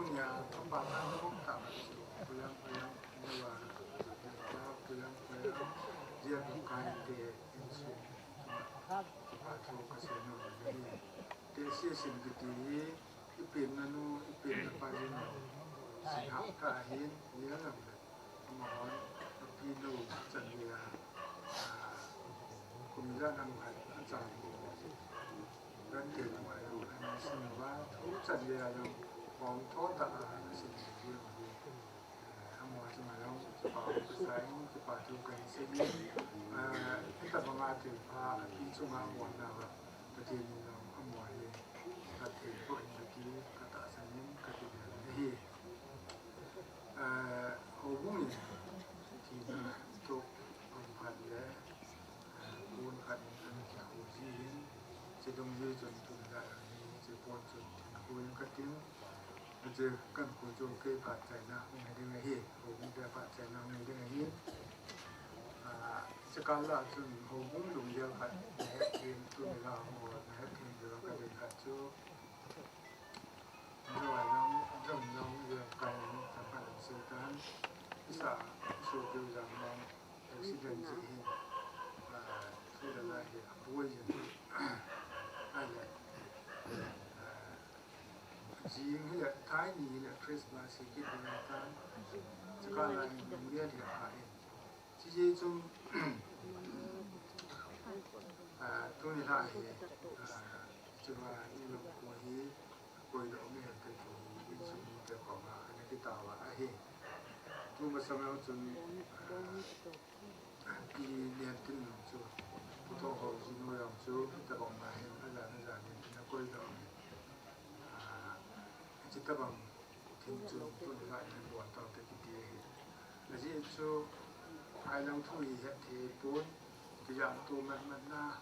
punya kepala tak pulang dua pulang dia bukan dia insu atau kasino jadi desi sendiri ipin nanu ipin apa jenis sihak kahin dia lah mohon pino jangan kemudian angkat acara dan terima kasih semua jangan yang mong thốt tạ sự việc âm hòa trong ngày hôm vào sáng cái bài thu cảnh sinh cái tập mà từ pha đi trong ngày hôm nào cái tiền âm hòa này cái tiền của anh cái cái tạ sản những cái tiền này hồ bún thì chụp ông phật để buôn phật cái hồ gì chỉ đồng như chuẩn chuẩn đại chỉ buôn chuẩn buôn cái tiếng giờ cần của chúng cái phát triển nào ngày đêm ngày hiện hồ cũng sẽ phát triển nào ngày đêm ngày hiện sẽ có là chúng hồ cũng dùng giờ phát triển tôi là hồ phát triển được cái việc phát triển rồi nó giờ cái sản phẩm sinh sản xã số tiêu giảm bằng accident gì và tôi là lại vui gì ai lại chỉ nghĩa thái nhị là Christmas thì cái điều này ta chỉ có là nghĩa thì phải chỉ trong tôi nghĩ là chỉ là như là quay đầu nghe cái cái chuyện cáiของanh cái tàu là hay tôi mà xem nó trong cái niềm tin cho tôi thâu họ chỉ nói rằng cho cái bằng này là nó quay đầu chỉ ta bằng thiên trường tôi lại là buồn tao tới cái gì là gì cho ai làm thui hết thì bốn cái dạng tôi mình na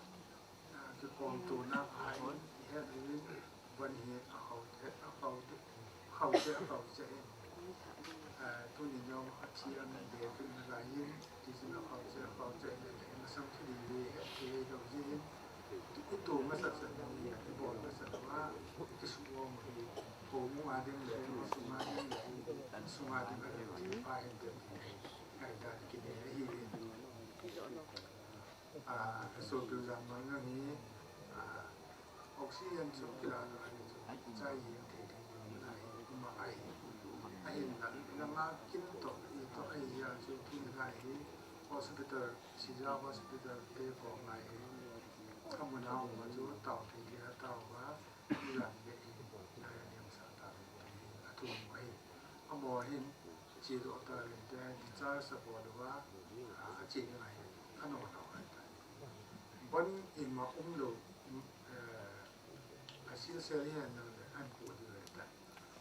cái con tôi na ai hết rồiวันเหตุเขาเทเขาจะตัวนี้เราอาชีพนั้นเดียวเป็นอะไรยิ่งที่สุดเขาจะเนี่ยมาสังเกตดีที่เรายิ่งที่ตัวมาสักสักนี้ที่บอกมาสักว่าที่สุดว่ามันผมมาดึงเลยสุมาดึงอะไรที่ไปเห็นเดิมไอ้การกินอะไรที่ส่วนตัวอย่างนั้นนี้ออกซิเจนสูงกว่าเราใจเย็นเถิดมันไอ้นั้นน้ำมากินต่อไอ้ยาสูงที่ไหนฮอสพิทอลซีซ่าฮอสพิทอลเปย์ของไหนข้ามันเอามาจูต่อที่เดียต่อว่าหลังเด็กในเรื่องสารต่างๆทุ่มไว้เอาหมอเห็นจีโร่ต่างๆแต่จะสปอร์ตว่าจีนไหนขนมเอาไว้บนอินมาลูอาชีพเสรีนั่นเลยอันปวดเลยแต่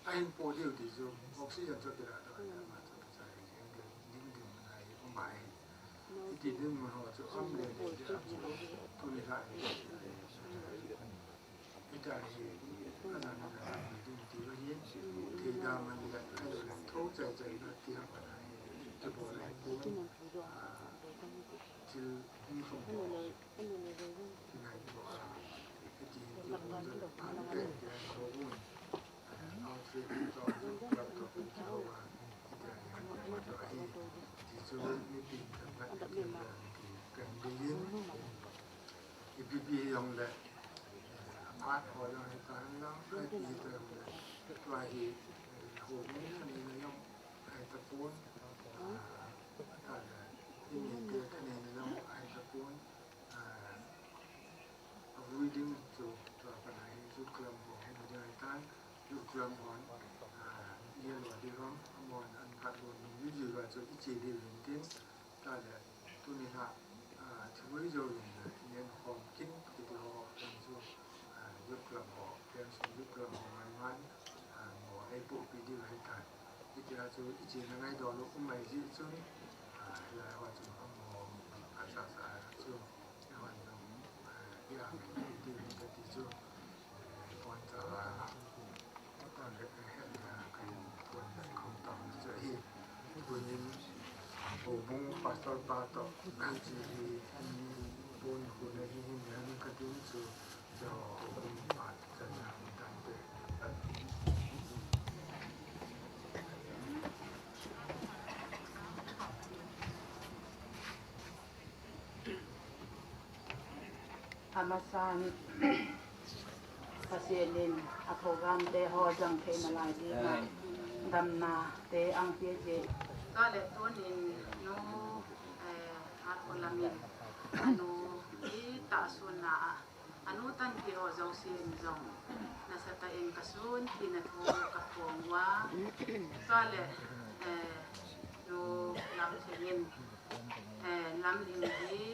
อันปวดอยู่ที่จูออกซิเจนจะเกิดอะไรมาจะใช้ยังเดินดิ้นดิ้นอะไรก็ไม่ที่ดิ้นมันหัวจะอ้อมเลยจะทำตัวนี้ได้ไม่ได้ขนาดนั้นดิ้นที่ว่าเย็นที่ดามันเลยให้เราท้องใจนะที่ทำอะไรจะบอกอะไรปวดจะมีสมบูรณ์ที่ไหนบอกที่มันจะผ่านเรื่องการข้อมูลเอาเรื่องต่อรับตัวเป็นเจ้าว่าที่จะมาจะให้ที่จะมีปีกำลังที่กันดีอีพีพียองเลยพาดหัวเราในตอนนั้นให้ปีเติมเลยตัวที่หัวนี้คะแนนยองให้ตะปูนถ้าที่มีเกิดคะแนนยองให้ตะปูนreading to apa namanya itu kelompok kemudian itu kelompok dia luar di rom mohon angkat luar juga so ije di lintin ada tu ni ha cuma jauh ni yang mungkin kita yang so yuk kelompok yang so yuk kelompok man mau ibu video hitan kita so ije nangai dulu umai ji so lah waktu mau asas so yang yang di situ pun telah dan kan pun kontak jadi punya hubung pasal patok nanti pun guna ini yang kedua tu jauh empat dan ธรรมศาสตร์ภาษีลินอโปกรมเตหอจังเทนลายดีมาดำนาเตอังเปียเจก็เลยตัวนินนูอาคนละมินนูที่ตาสุนาอนุตันที่หอจงเสียนจงนัสตาเองกสุนที่นัทโฮกับพงว่าก็เลยนูลำเทียนลำลิงที่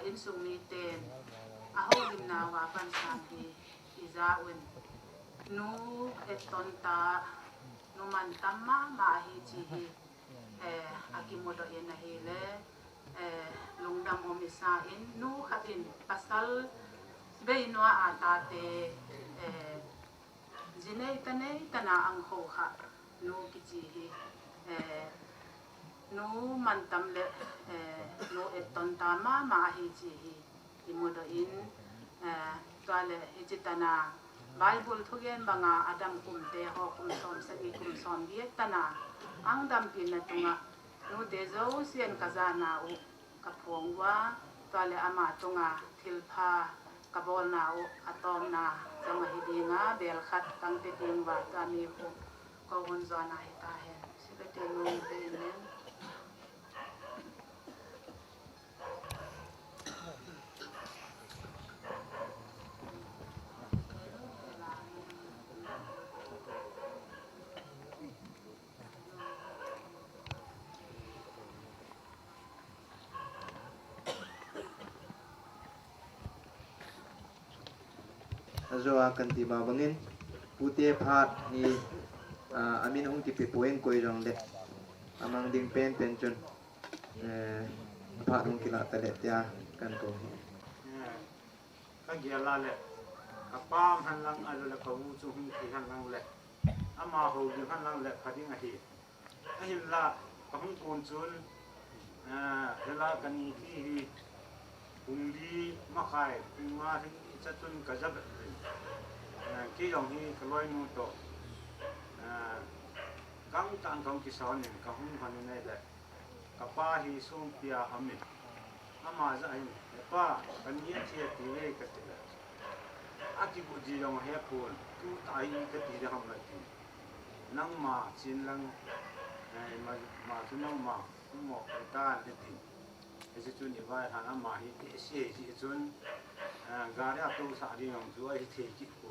อินสุมีเตนอาหูลิมนาวาปันสังฮีอิจาอุนนูตอนตานูมันตัมมาฮีจีฮีอากิโมโดเอ็นฮีเลลงดำอมิสาอินนูขัดอินปัสตัลเบยนัวอาตาเตจิเนตันเนตันาอังโคขะนูกิจีฮีนูมันตัมเลนูตอนตามาฮีจีฮีอิโมโดอินตัวเลฮิจิตนาไบเบิลทุกอย่างบางอาดัมคุมเตหอคุมสอนสกิคุมสอนเดียตนาอังดัมปินตุงะนูเดโซเซียนกาซานาอุกับพงว่าตัวเลอามาตุงะทิลพากับบอลนาอุอะตอมนาจังหิดีงาเบลขัดตั้งเตติงว่าตามีหุก็วนจอนาฮิตาเฮนสิเบเตลูเบนเลนAzo akan tiba bangin putih phat ni amin hong tipi poeng koi rong le amang ding pen chun phat hong kila tale tia kan ko ka gela le ka pam han lang alo le ka wu chu hung thi han lang le ama ho gi han lang le phading a hi a hin la ka hung kun chun hela kan ni hi hung di ma khai ma thi cha chun ka jab ki yong hi ka loi nu to gang tan thong ki son ni ka hung han ne le ka pa hi sum pia amit ama za ai pa kan ni che ti le ka ti le aki bu ji yong he pun tu tai ka ti de ham la ti nang ma chin lang ma chu nang ma mo ka ta de ti e se chun ni vai han ama hi ti se ji chun ga ra tu sa ri yong chu ai the ki ko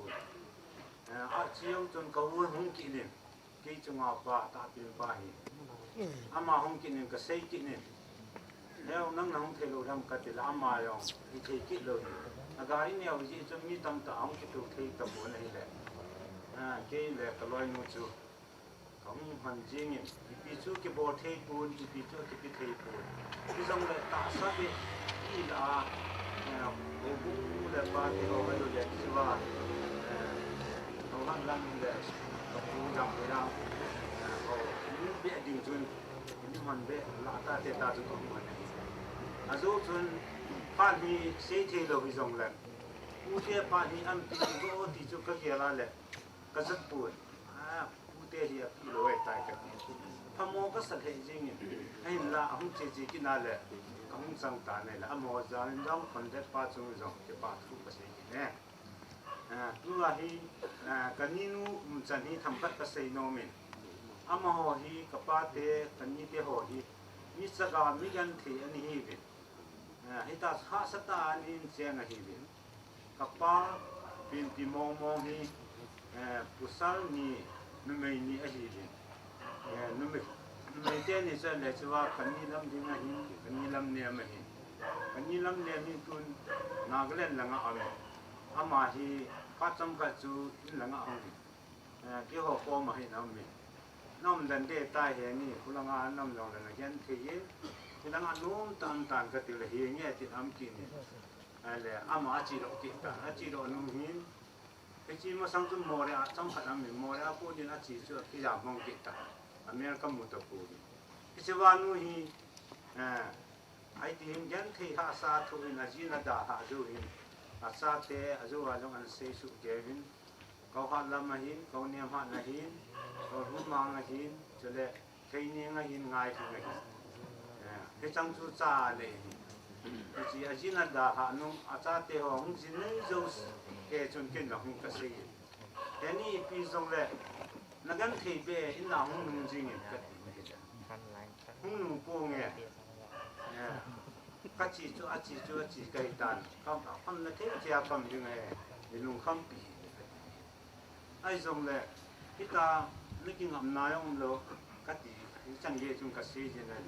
a chi yong chun ka wu hung ki ni ki chung a pa ta pi pa hi ama hung ki ni ka sei ki ni leo nang nang the lo ram ka ti la ama yong hi the ki lo agari ne au ji chum mi tam ta ang ki tu the ta bo nei le ke le ka loi nu chu kong han jing ni pi chu ki bo the pun pi chu ki pi the pun ki jong le ta sa bi i la o bu le pa ki ho ba lo le ki wa ho han lang le ka pu jam le ya ho ni bi ding chun ni man be la ta te ta chu ko man azu chun pa ni se the lo bi jong le u te pa ni am ti go ti chu ka ke la le ka zat pu u te hi a pi lo ai tai ka pa mo ka sa the jing ni ai la hum che ji ki na le ka hum sang ta ne la mo za ni dong kon de pa chu jong ke pa thu ka se ki ne tu la hi ka ni nu chan hi tham pat ka sei no min ama ho hi ka pa te kan ni te ho hi mi sa ga mi gan the ani hi bi hita ha sata anin siang hi bin kapal pin pi mong mong hi pusal ni numei ni a hi bin numei te ni sa le chwa kani lam ding a hi kani lam ne ma hi kani lam ne mi tun nagalen langa ame ama hi pa cham ka chu in langa ang ki ho ko ma hi nam mi nom dan de ta he ni kulanga nam long dan gen the yin đang ăn uống tan cái tiểu là hiền nghe thì âm kín này là âm ở chỉ độ kín cả ở chỉ độ nung hiến cái chi mà sang chung mồi à trong khả năng mình mồi à cô đi ở chỉ chưa cái giảm mong kín cả ở miền Nam một tập cô đi cái chế văn nu hi ai tìm gen thì hạ sa thôi là chỉ là đã hạ rồi hiền hạ sa thế rồi vào trong ăn xây sụp kế hiền câu hát làm mà hiền câu niệm hát là hiền câu hút mang là hiền cho nên thấy niệm là hiền ngài thì ngài cái trang chú cha này chỉ ở trên là đã hạ nung ở cha tê họ không chỉ lấy dâu kê chun kinh là không có gì thế này pi dòng lệ nó gắn thì về in là không nung gì nghiệp không nung cô nghe các chị cho chị cây tàn không là thế thì cầm như này thì nung không bị ai dòng lệ kita lấy kinh nghiệm nào ông lo các chị chẳng nghe chung cái gì thế này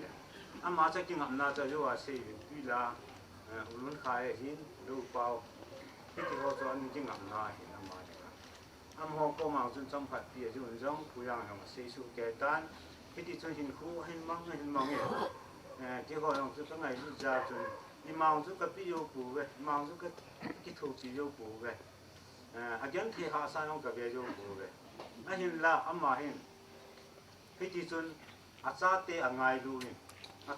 mà chắc kinh nghiệm nào cho yo sẽ vì là luôn khai hin đâu bao cái thì họ cho anh kinh nghiệm nào thì mà họ có mang chân trong phát bia cho anh giống phụ yang yang xây su kẻ tan cái thì cho hin khu hin măng cái họ yang cho cái ngày ra cho đi mang cho cái bia bù về mang cho cái thổ chỉ vô bù về again thì họ sai ông cái bia vô bù về hin là mà hin cái thì cho cha tê ngày luôn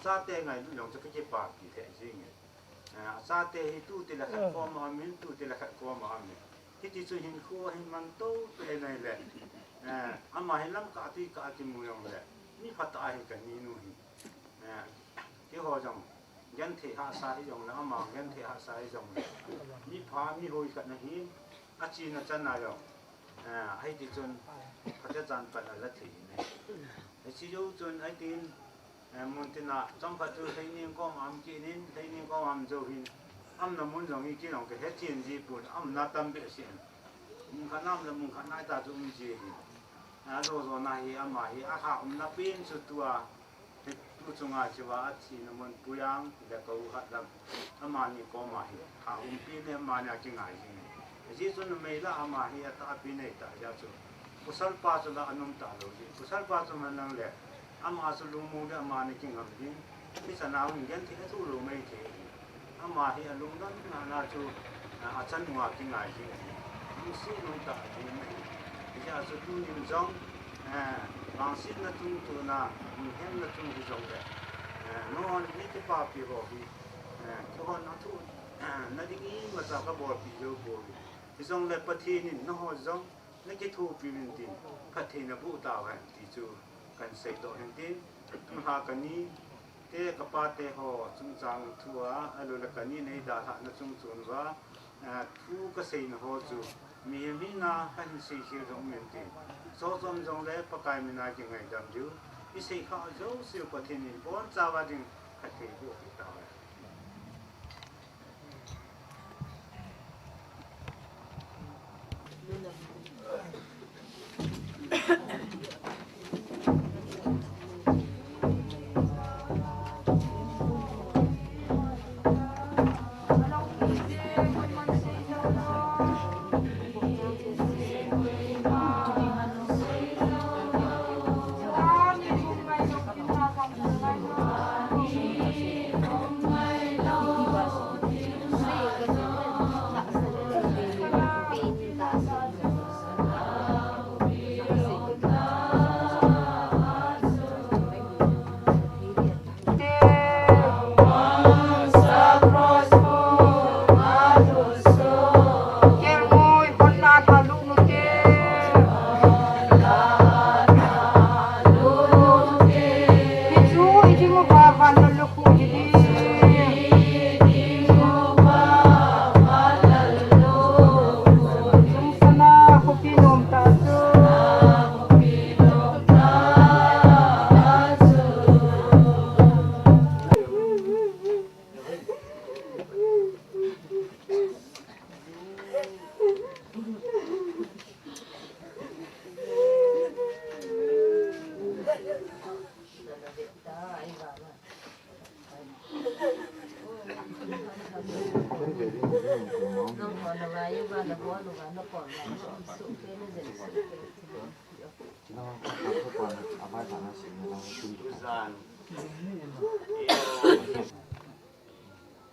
cha tê ngày luôn yang cho cái bà kỳ thế gì cha tê tu tê là khách qua mà mình tu tê là khách qua mà mình cái gì cho hình khu hình mang tô tê này lệ mà hình lắm cả thì mùi ông lệ mi phát ai cái ní nuôi cái họ rằng gen thể hạ sai dòng là mà gen thể hạ sai dòng mi phá mi hồi cái này chi nó chân nào rồi hay thì chun phát triển phần là thì này chỉ dấu chun ấy tin muốn tin là trong phát triển thấy niên có làm gì nên thấy niên có làm dấu hình nó muốn dùng cái nào cái hết tiền gì buồn nó tâm bị xịn muốn khăn là muốn khăn ai ta dùng gì rồi này mà hạ nó pin số tua thì tu chung ai chứ và chỉ nó muốn buyang để câu hát làm mà ni có mà hạ pin này mà nhà kinh ai gì chỉ cho nó mấy là mà ta pin này ta ra cho kusal pa cho là anh ta rồi kusal pa cho mình năng lệ mà số lượng mua để mà ni kinh làm gì cái sản nào mình thì cái thu lúa mấy thì mà hiện lúc đó là cho ở chân ngoài cái ngày thì mình xin nó tạo thì bây giờ số tu niệm giống bằng xin là tu tu na mình hem là tu cái giống đấy nó những cái pháp thì họ thì cho họ nó tu nó đi nghĩ mà sao các bộ thì vô bộ thì giống là phát hiện nó họ giống những cái thu phí mình tin phát hiện là vụ tạo hành thì chú cần xây tổ hành tin mà cái ní thế các bạn thế họ chúng trang thua alo là cái này đã hạ nó chúng chuẩn và thu cái xây nó họ chú mình na cái xây xây giống mình thì số giống lấy bắt cái mình ai cái ngày đam chứ cái xây họ giống siêu có thiên nhiên bốn gia và đình cái thế vô cái tao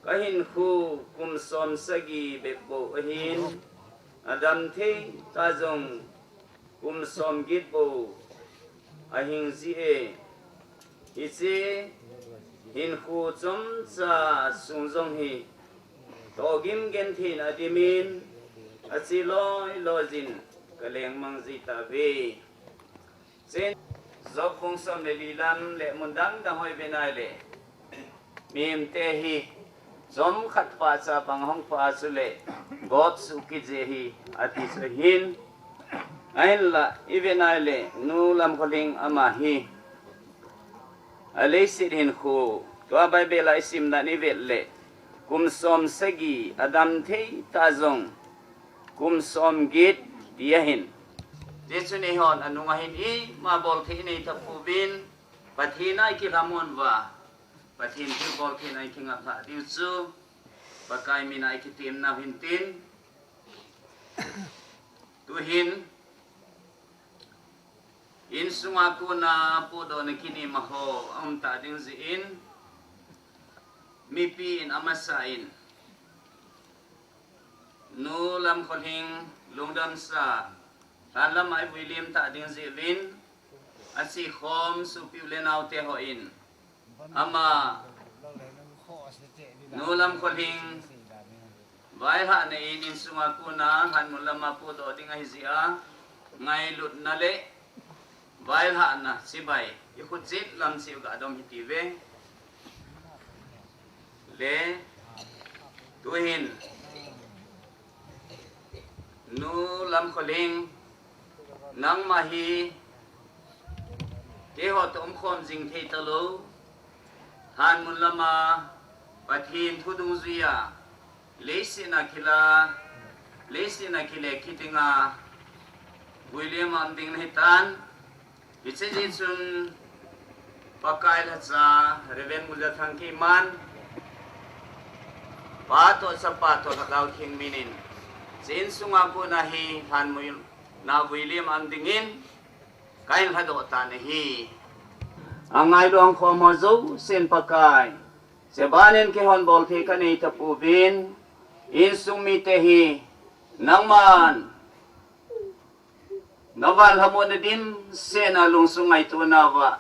kahin khu kum som sagi bepo hin adam the ta jong kum som git bo ahing ji e ise hin khu chom cha sung jong hi to gim gen thin adimin achiloi lojin kaleng mang ji ta ve chen zok khung som le lilam le mundang da hoi benai le mim te hi สมขัดฟ้าสาปังห้องฟ้าสุเลกอดสุกิเจฮีอาทิสหินไอ้ละอีเวนไอเลนูลำคลิงอามาฮีอเลสิหินคูตัวไบเบลไอซิมนันอีเวเลกุมสมสกีอดัมเทตาซงกุมสมกิดเดียหินเจสุนิฮอนอนุงหินอีมาบอลทีนีทับปูบินปะทีนายกิรามอนวาปะทีนที่บอลทีนายคิงอับะดิวซูปะกายมีนายคิติมนาหินตินtu hin in sunga kuna pudo na kini maho ang tading ziin mipi in amasain nu lam kholhing lungdam sa talam ay William tading zivin at si khom supiulenaw tehoin ama nu lam kholhing Vai ha na in sunga kuna han mulama po do ding hizia ngai lut na le vai ha na si bai ikut zit lam si ga dom hitive le tuhin nu lam kholing nang mahi te ho tom khom jing thei talo han mulama pathin thudung zuya Lesina kile kitinga William Anding Hitan Itchejitsun Pakail Hatsa Reven Mulatang Kiman Pato sa pato Nagaw King Minin Sin sunga po nahi Han mo na William Andingin Kail Hadota nahi Ang aydong komozo Sin Pakay Sebanin kihon bolti kanita pubin Insung mitehi nangman nawal hamon din sena lungsung ay tunawa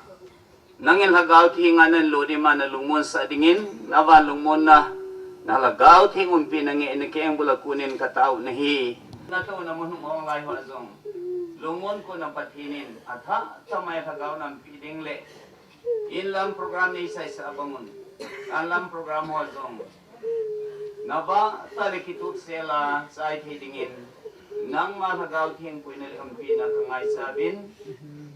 nangin hagaw tinganan lodi man lungmon sa dingin nawal lungmon na nalagaw tingun pinangi inakiyang bulakunin katao nahi nato na mo mong lay hazong lungmon ko na patinin at ha samay hagaw ng piding le inlang program ni isa sa abangon alam program hazong Naba talikitut sela sa hidingin nang mahagaw ting po ang pinakangay sabin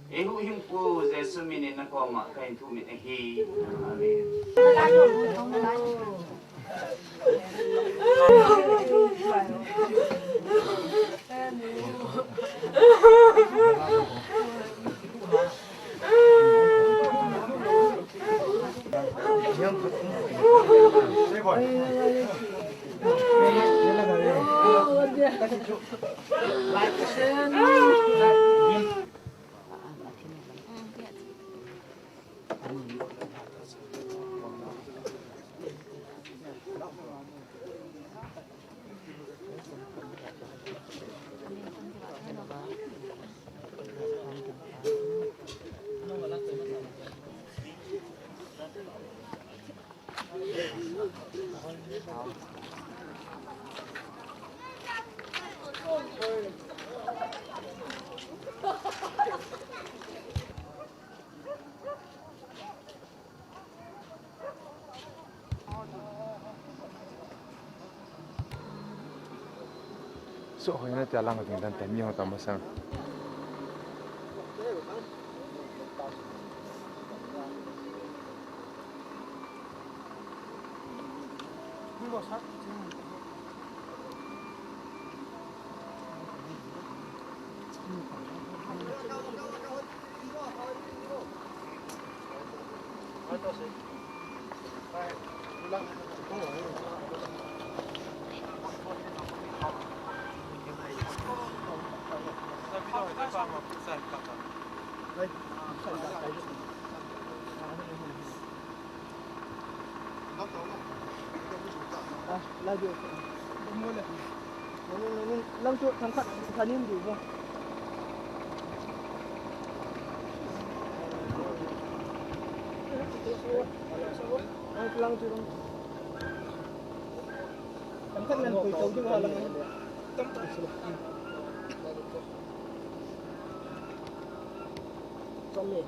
ihuhing po sa suminin na koma kain tumit hi amen So hoy na tialang ka gindan tem yung tamasang. Lagi. Lang tu sangkat kanin dulu. Lang tu. Sangkat nan koi tau juga lang. Somni.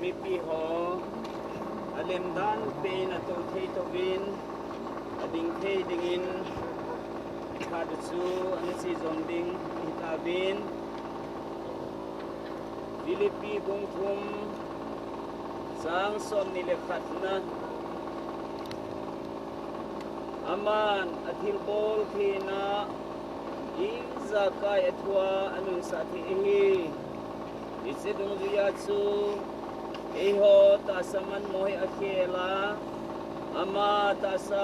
mi pi ho alem dan pe na to thei to win ading thei ding in khad chu an si zong ding ta bin Philippi bung thum sang som ni le khat na aman athil bol thina iza kai athwa anung sa thi hi ise dung ya chu eho ta saman moi akhela ama ta sa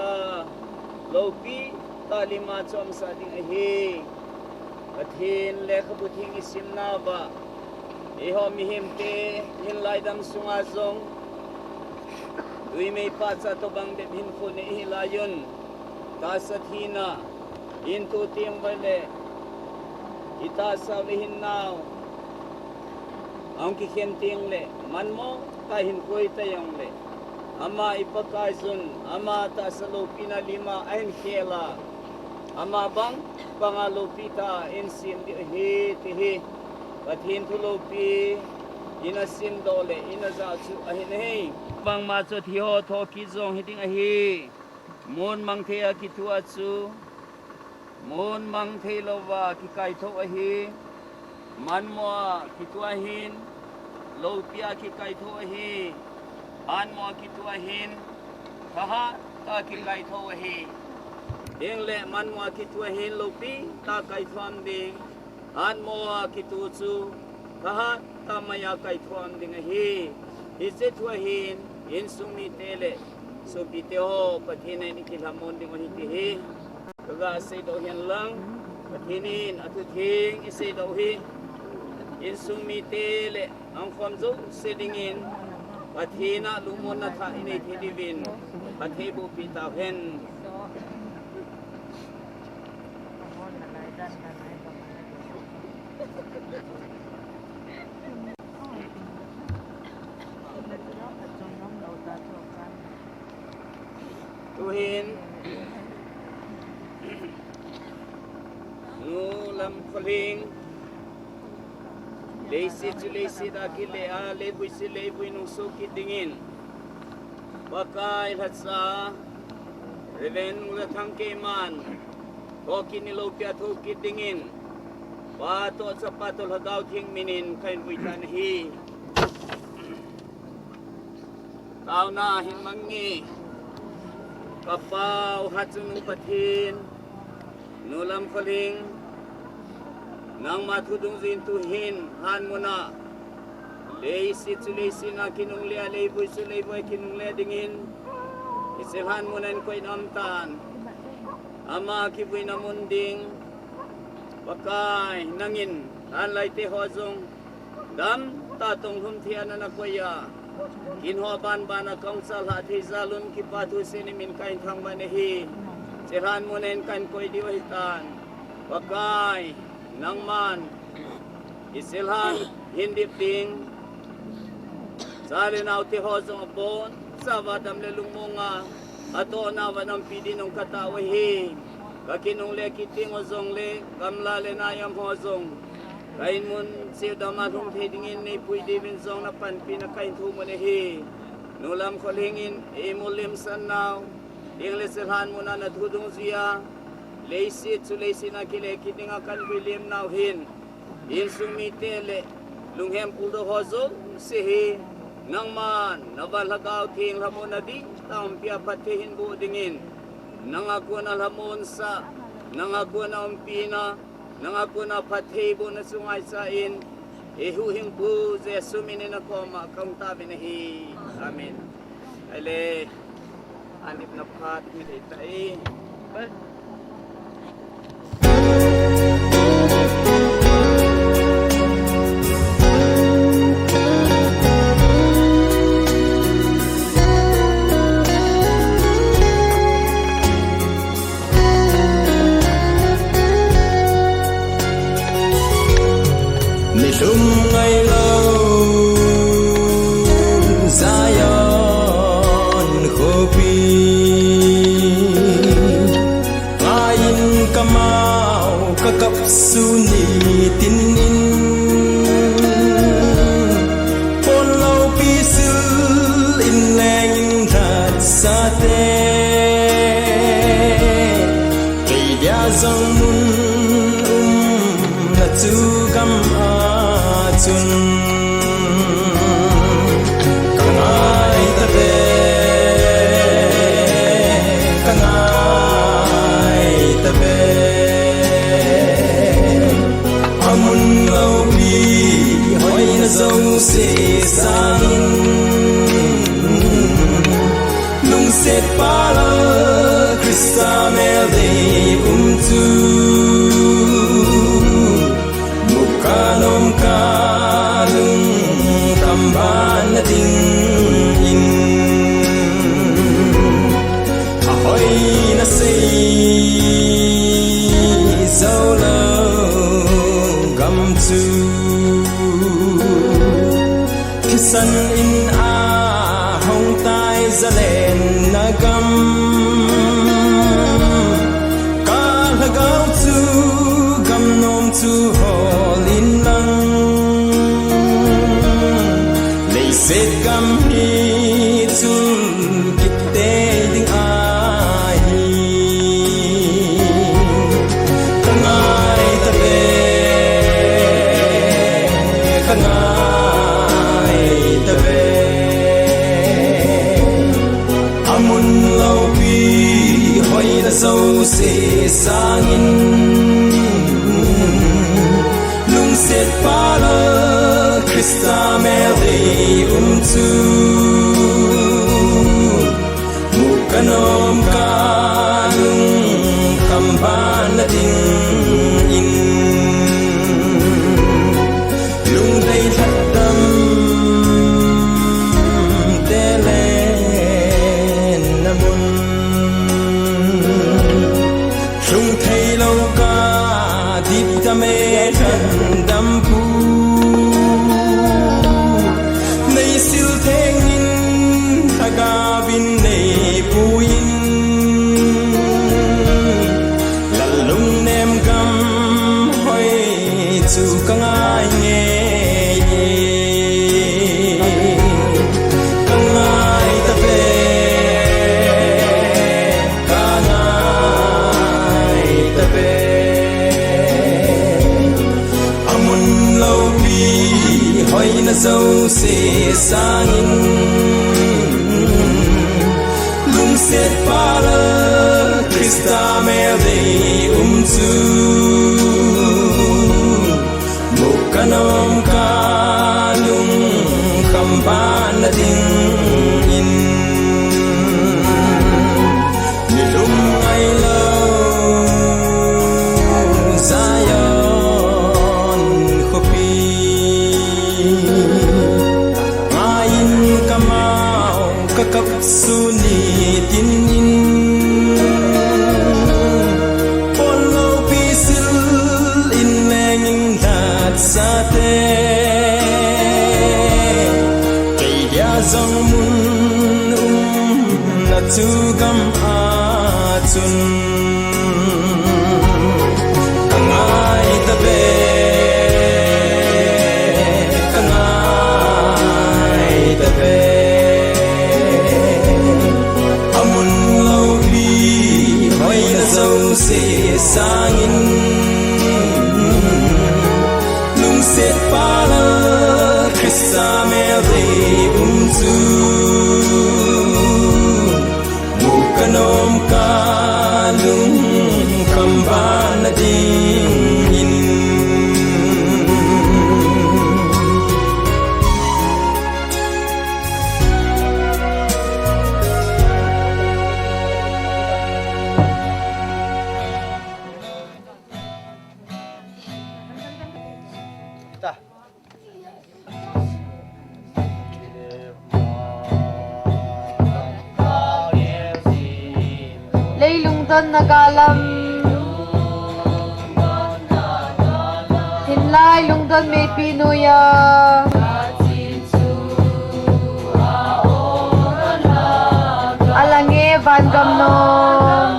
lopi talima chom sa ding hi athin le khabuthing isim na ba eho mihim te hin lai dam sunga zong dui mei pa cha to bang de bin fu ne hi la yun ta sa thina in tu tiang ba le ita sa hin now ang ki khen tiang le man mo ta hin koi ta yang le ama ipakai zun ama ta salo pina lima ain khela ama bang pangalo pita in sim di he ti he pathin thulo pi ina sim dole ina za chu ahin he bang ma chu thi ho tho ki zong hiting a hi mon mang the a ki tu a chu mon mang the lo wa ki kai tho a hi man mo ki tu a hin lo pia ki kai tho a hi an mo ki tu a hin kha ta ki kai tho a hi ding le man mo ki tu a hin lo pi ta kai thom ding an mo ki tu chu kha ta maya kai thom ding a hi se tu a hin in sumi tele so pi te ho pathine ni ki lamon ding hi ti hi kaga se do hian lang pathinin athu thing se do hi in sumi tele ang phom zo setting in pathina lumon na tha inei thi divin pathe bu pi ta hen tuhin nu lam kholing Leisi da ki le a le bui si le bui nung so ki dingin bakai hatsa reven mula thang ke man ko ki ni lo pya thu ki dingin ba to sa patol hagaw thing minin kain bui tan hi tao na hin mangi kapau hatsung pathin nulam kholing nang mathudung zin tu hin han muna leisi chu leisi na kinung le le bui chu le bui kinung le dingin isel han muna en koi nam tan ama ki bui na munding pakai nangin han lai te ho zong dam ta tong hum thian na koya kin ho ban ban a kong sal ha the zalun ki pa thu se ni min kain thang ba ne hi chehan muna en kan koi di wa tan pakai nang man isilhan hindi ting sali na uti ho zong bon sabadam le lumunga ato na wanam pidi nung katawa hi kakinung le kiting o zong le kamla le na yam ho zong kain mun siya damat hong thedingin ni pui divin zong na panpi na kain thu mo ne hi nulam kholhingin imulim san now ing le silhan muna na thudung ziya leisi chu leisi na kile kitinga kan bilim now hin in sumi tele lunghem pudo hozo sihi nangman nawal hagaw thing lamon adi taum pia pathin bu dingin nangakuna lamon sa nangakuna umpina nangakuna pathe bu na sungai sa in ehu hing bu je sumini na koma kang tabi na hi amen ale anip na phat mi dai tai su ni tin in pon lo pi su in leng in that sa te kei dia zong mun na tu gam a chun kangai ta ve kangai ta ve amun lo pi hoi na zong se sang lung set pa la Krista mel de tu mukanom ka lung kamban na ting in ahoy na say solo gam tu kisan in a hong tai zalen na gam ka lagaw tu gam nom tu hol in lang lay set gam hi tu kitte ding a hi kangai ta ve kangai ta ve amun lo pi hoi na so se sangin lung set pa la Krista mel de tu mukanom ka lung kamban na ding in lung dai that dam te len namun lung thei lo ka dip ta me than dam pu nei sil theng in thaga bin nei pu in lalung nem gam hoi chu kangai nge kangai ta ve kangai ta ve amun lo pi hoi na so se sangin lung set pa la Krista mel de tu mukanom ka lung kamban na ding in nilum ai lo Zion khopi ngain kamau kakap su ni tin in pon lo pi sil in leng in that sa te kei dia zong mun na tu gam a chun kangai ta ve kangai ta ve amun lo pi hoi na so se sangin lung set pa la Krista mel de tu mukanom ka lung kamban na ding in leilung don nagalam hinlai lung don me pinuya alange van gamnom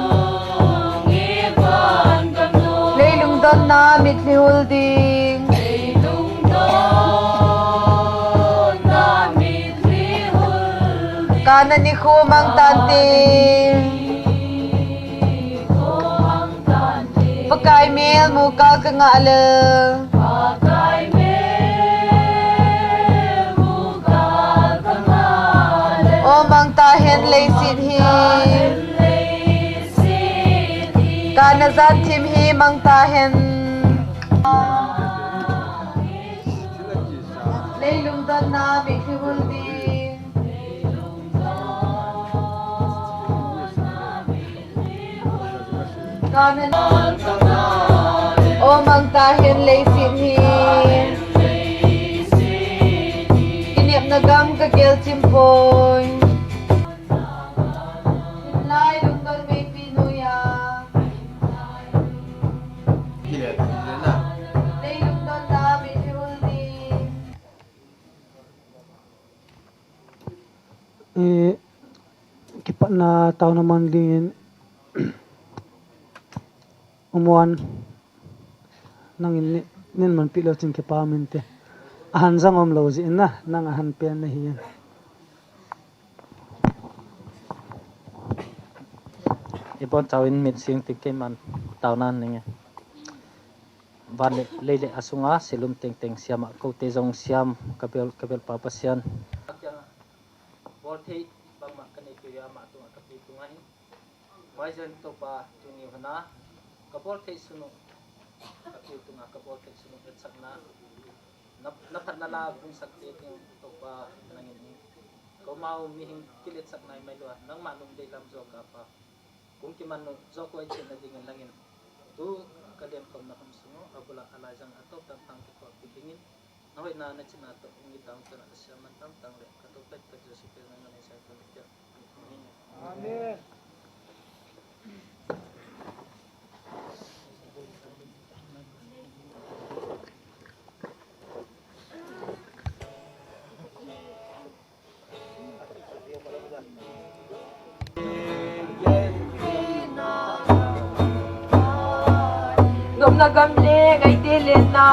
leilung don don na mit holding kanan ni khumang tanting pakai mel muka kengale o mang tahen lei sit hi kana zat tim hi mang tahen leilum don na mi khuldi kana o mang tahen lei sit hi kinep nagam ka gel chimpoy lai lum don me pinuya leilum don na mi khuldi kipat na tao naman din umuan nang nin man pilo chin kipamente ahan zang om lo ji na nang ahan pen na hiyan ipon tawin mit sing tikim man tawnan ninge van lele asunga silum teng teng siam ko te jong siam kabel papasian borthei bangma kane piya ma tu kapi tungai waizen to pa tungi hana kabor thei sunu kapi tunga kabor thei sunu etsakna naphat nala bung sakte ting to pa nangin ni ko mau mi hing kilet saknai mai lo nang ma num de lam jo ka pa kung ki man zo ko chen na ding langin tu kadem kom na kam suno abula alajang ato tang ki ko pidingin nawai na na china to ngi tang tara asya man tang le ka to pet ka jesu pe na na sa to kya amen gom na gamle ngay tilin na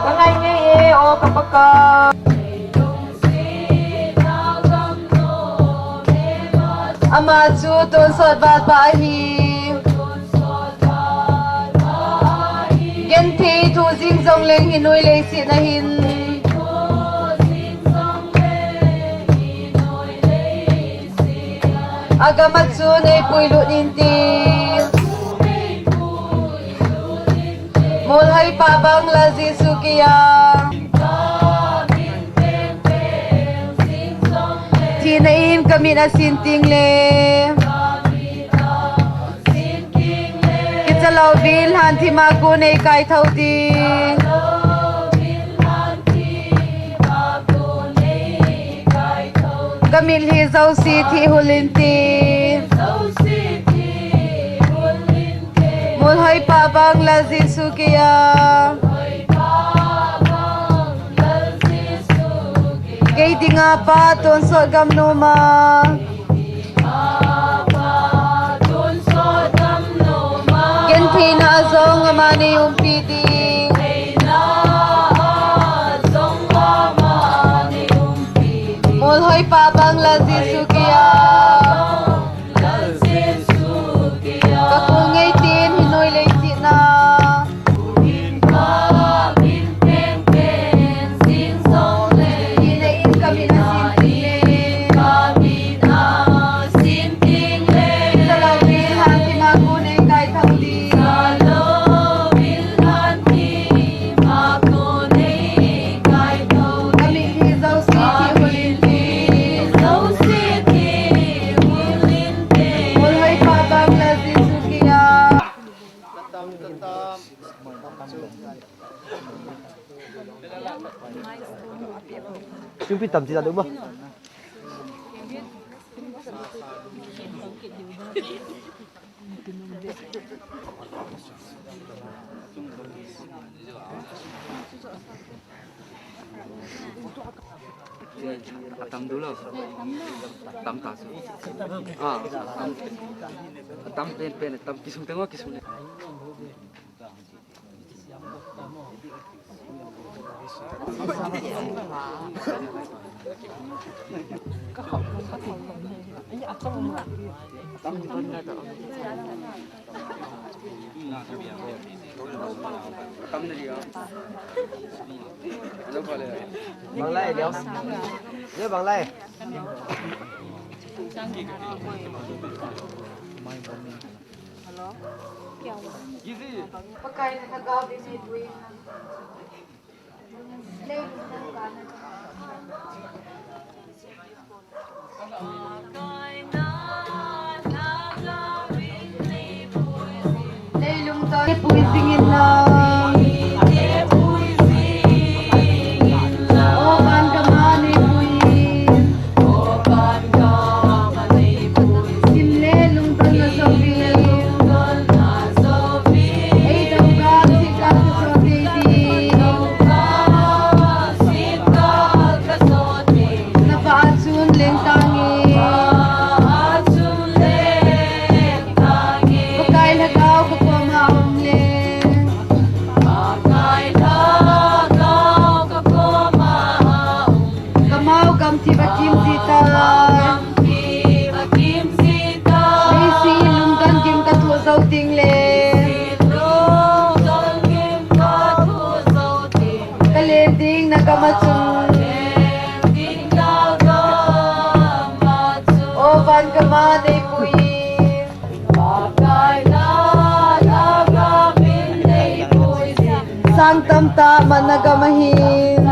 kangay ngay o kapaka ama chu ton sot bat pahi gen thi thu jing jong leng hinoi le si na hin agamat chu nei puilu ninti mol hai pa bang la jesu kiya thi na in kamina sinting le kitalaw bil han thi ma ko nei kai thau ti kamil hi zau si thi hulinti mul hai pa bang la jesu kiya kay dinga pa ton so gam no ma gen thi na zong amani umpidi mul hai pa bang la jesu kiya kakung ngay tin hinoi le si na hinain kami na sinting le salaw bilhan ti magunay kahit hangdi kami hizaw si ti hulinti mulhay pa bang la jesu kiya yung pitam sila doon ba Atam dulu. Atam tasu. Atam pen atam kisum tengok kisum. Bang Lai liao. Nhớ Bang Lai. Pagkain na kagabi may tuwing Leilong tayo puwisingin lang. Oban ka man ay puwis. Simlelong tayo na sobi. Ay daw ka sika sa sobi di. Napaatsun leng tangi. Pagkain hagaw ka po maumleng. Kamaw gam tiba kim sitar. May silong dan kim katua zau tingleng. Kalending nagamatsun. Oban kamanay puyin. Sang tamtaman nagamahin.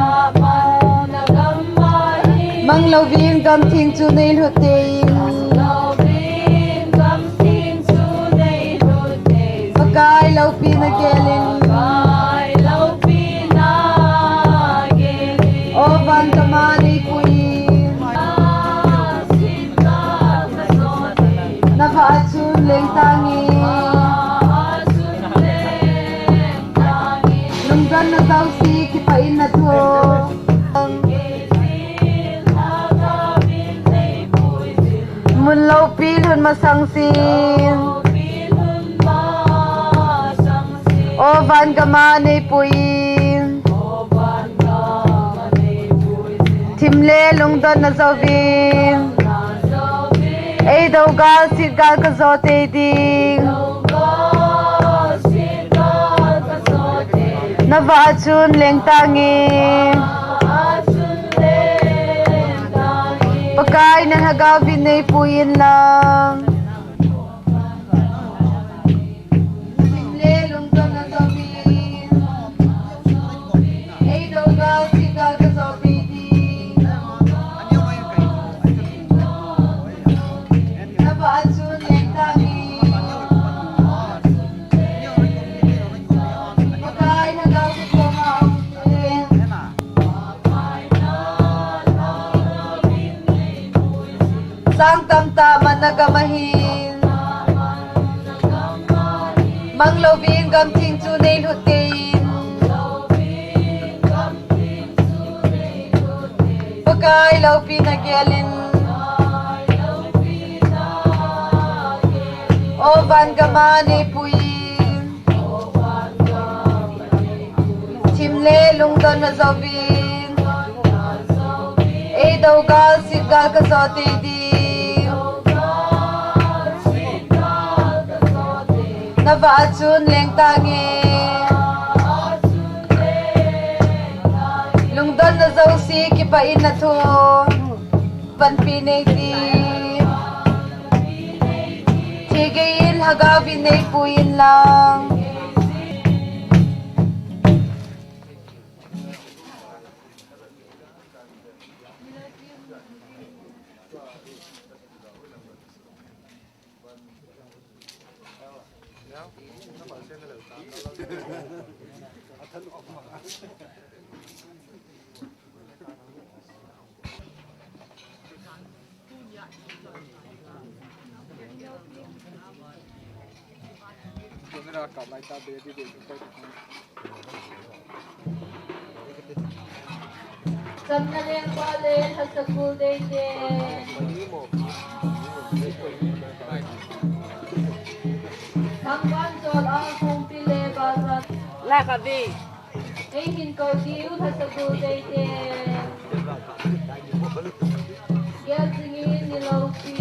Mang lovin gam ting chunay lutin. Pagkay law pinagelin. Oban kamanay puyin. Nakaatsun leng tangi. Nunggan na daw si kipain na to. Munlaw pilhon masangsin. Oban kamanay puyin. Timle lungdan na zawin. Ay daw gasit gagazote ding. Navaatsun leng tangi. Pagkain ng hagawin ay puyin lang. Simle lungdan na zawin. Ay daw gasit gagazote ding. Navaatsun leng tangi. Pagkain hagawin ko maumleng. Sang tamtaman nagamahin. Mang lovin gam ting chunay lutin. Pagkay law pinagyalin. Oban gamani puyin. Timle lungdan na zawin. Ay daw gasit gagazote ding. Navaatsun leng tangi. Lungdan na zaw si kipain na to. Panpinay di. Tigayin hagawin ay puyin lang. Samnaleng balen hasagul dede. Mangwan jol ang kumpile barat. Lakabi. Ehin kau diu hasagul dede. Gel singin nilaupi.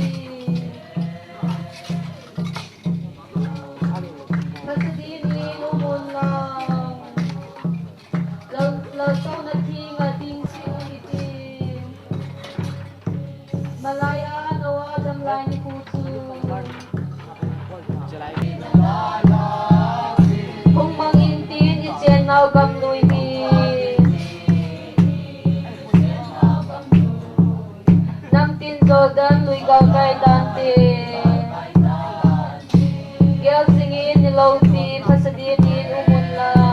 Kasadini umun lang. Lasaw na tinga ting siulitin. Malaya nawadam lain kutu. Kung mangintin itjen naw gamluhin. Namtin zodan luy gagay dante. Gel singin nilauti pasadinin umun lang.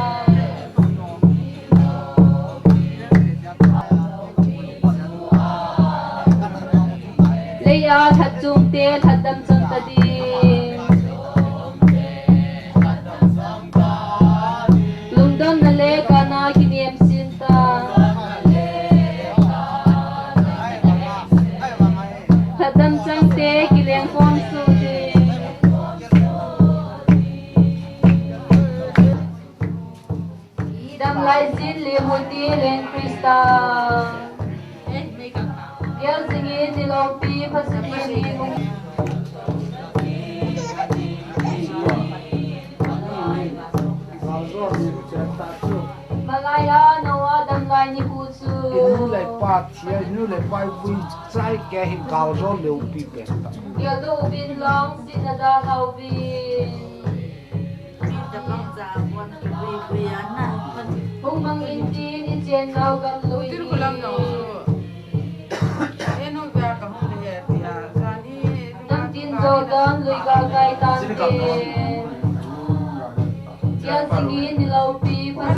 Leya thật chung te thật đâm chân ta đi. Lung đâm na le ka na kiniam sin ta. Thật đâm chân te kiliang phong su đi. Đâm lại xin li hun đi lên Krista. Gel singin nilopi pasadini mong Malaya nawadam lai ni kusu. Inu le pa thia inu le pa wi sai ke hin kal zo le upi pe ta. Gel do bin long sinada hawin. Kung mangintin itjen naw gamluy. Namtin zodan luy gagay tante. Yan singin nilaupi pas.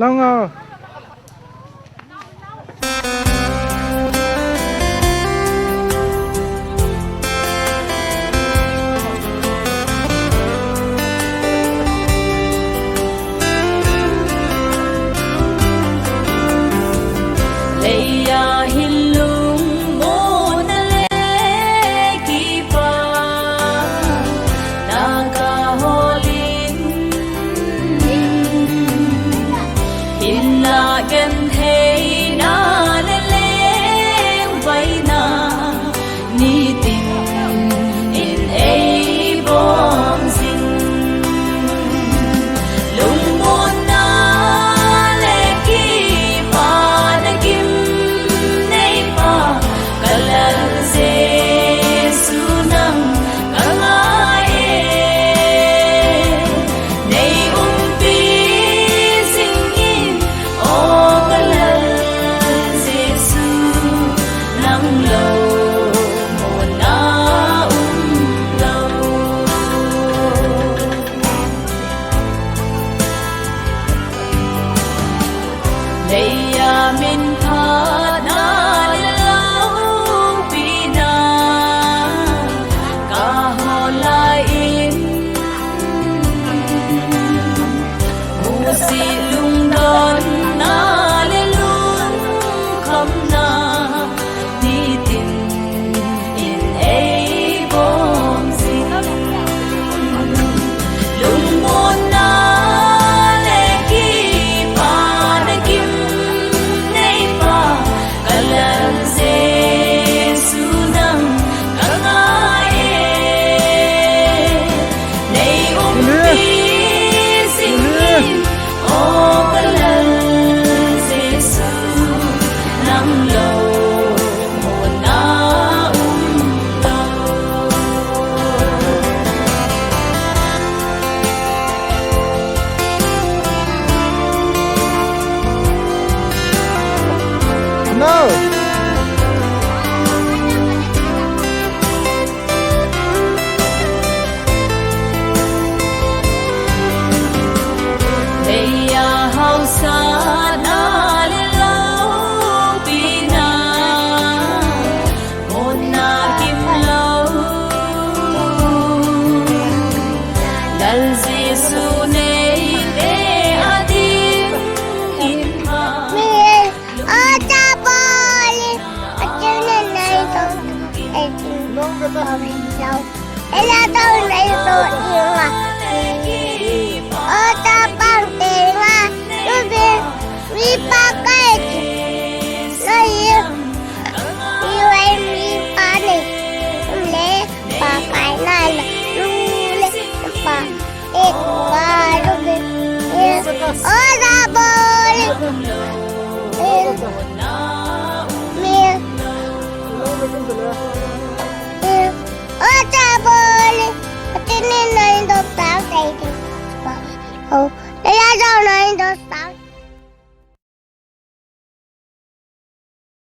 Long Oh, they are so nice.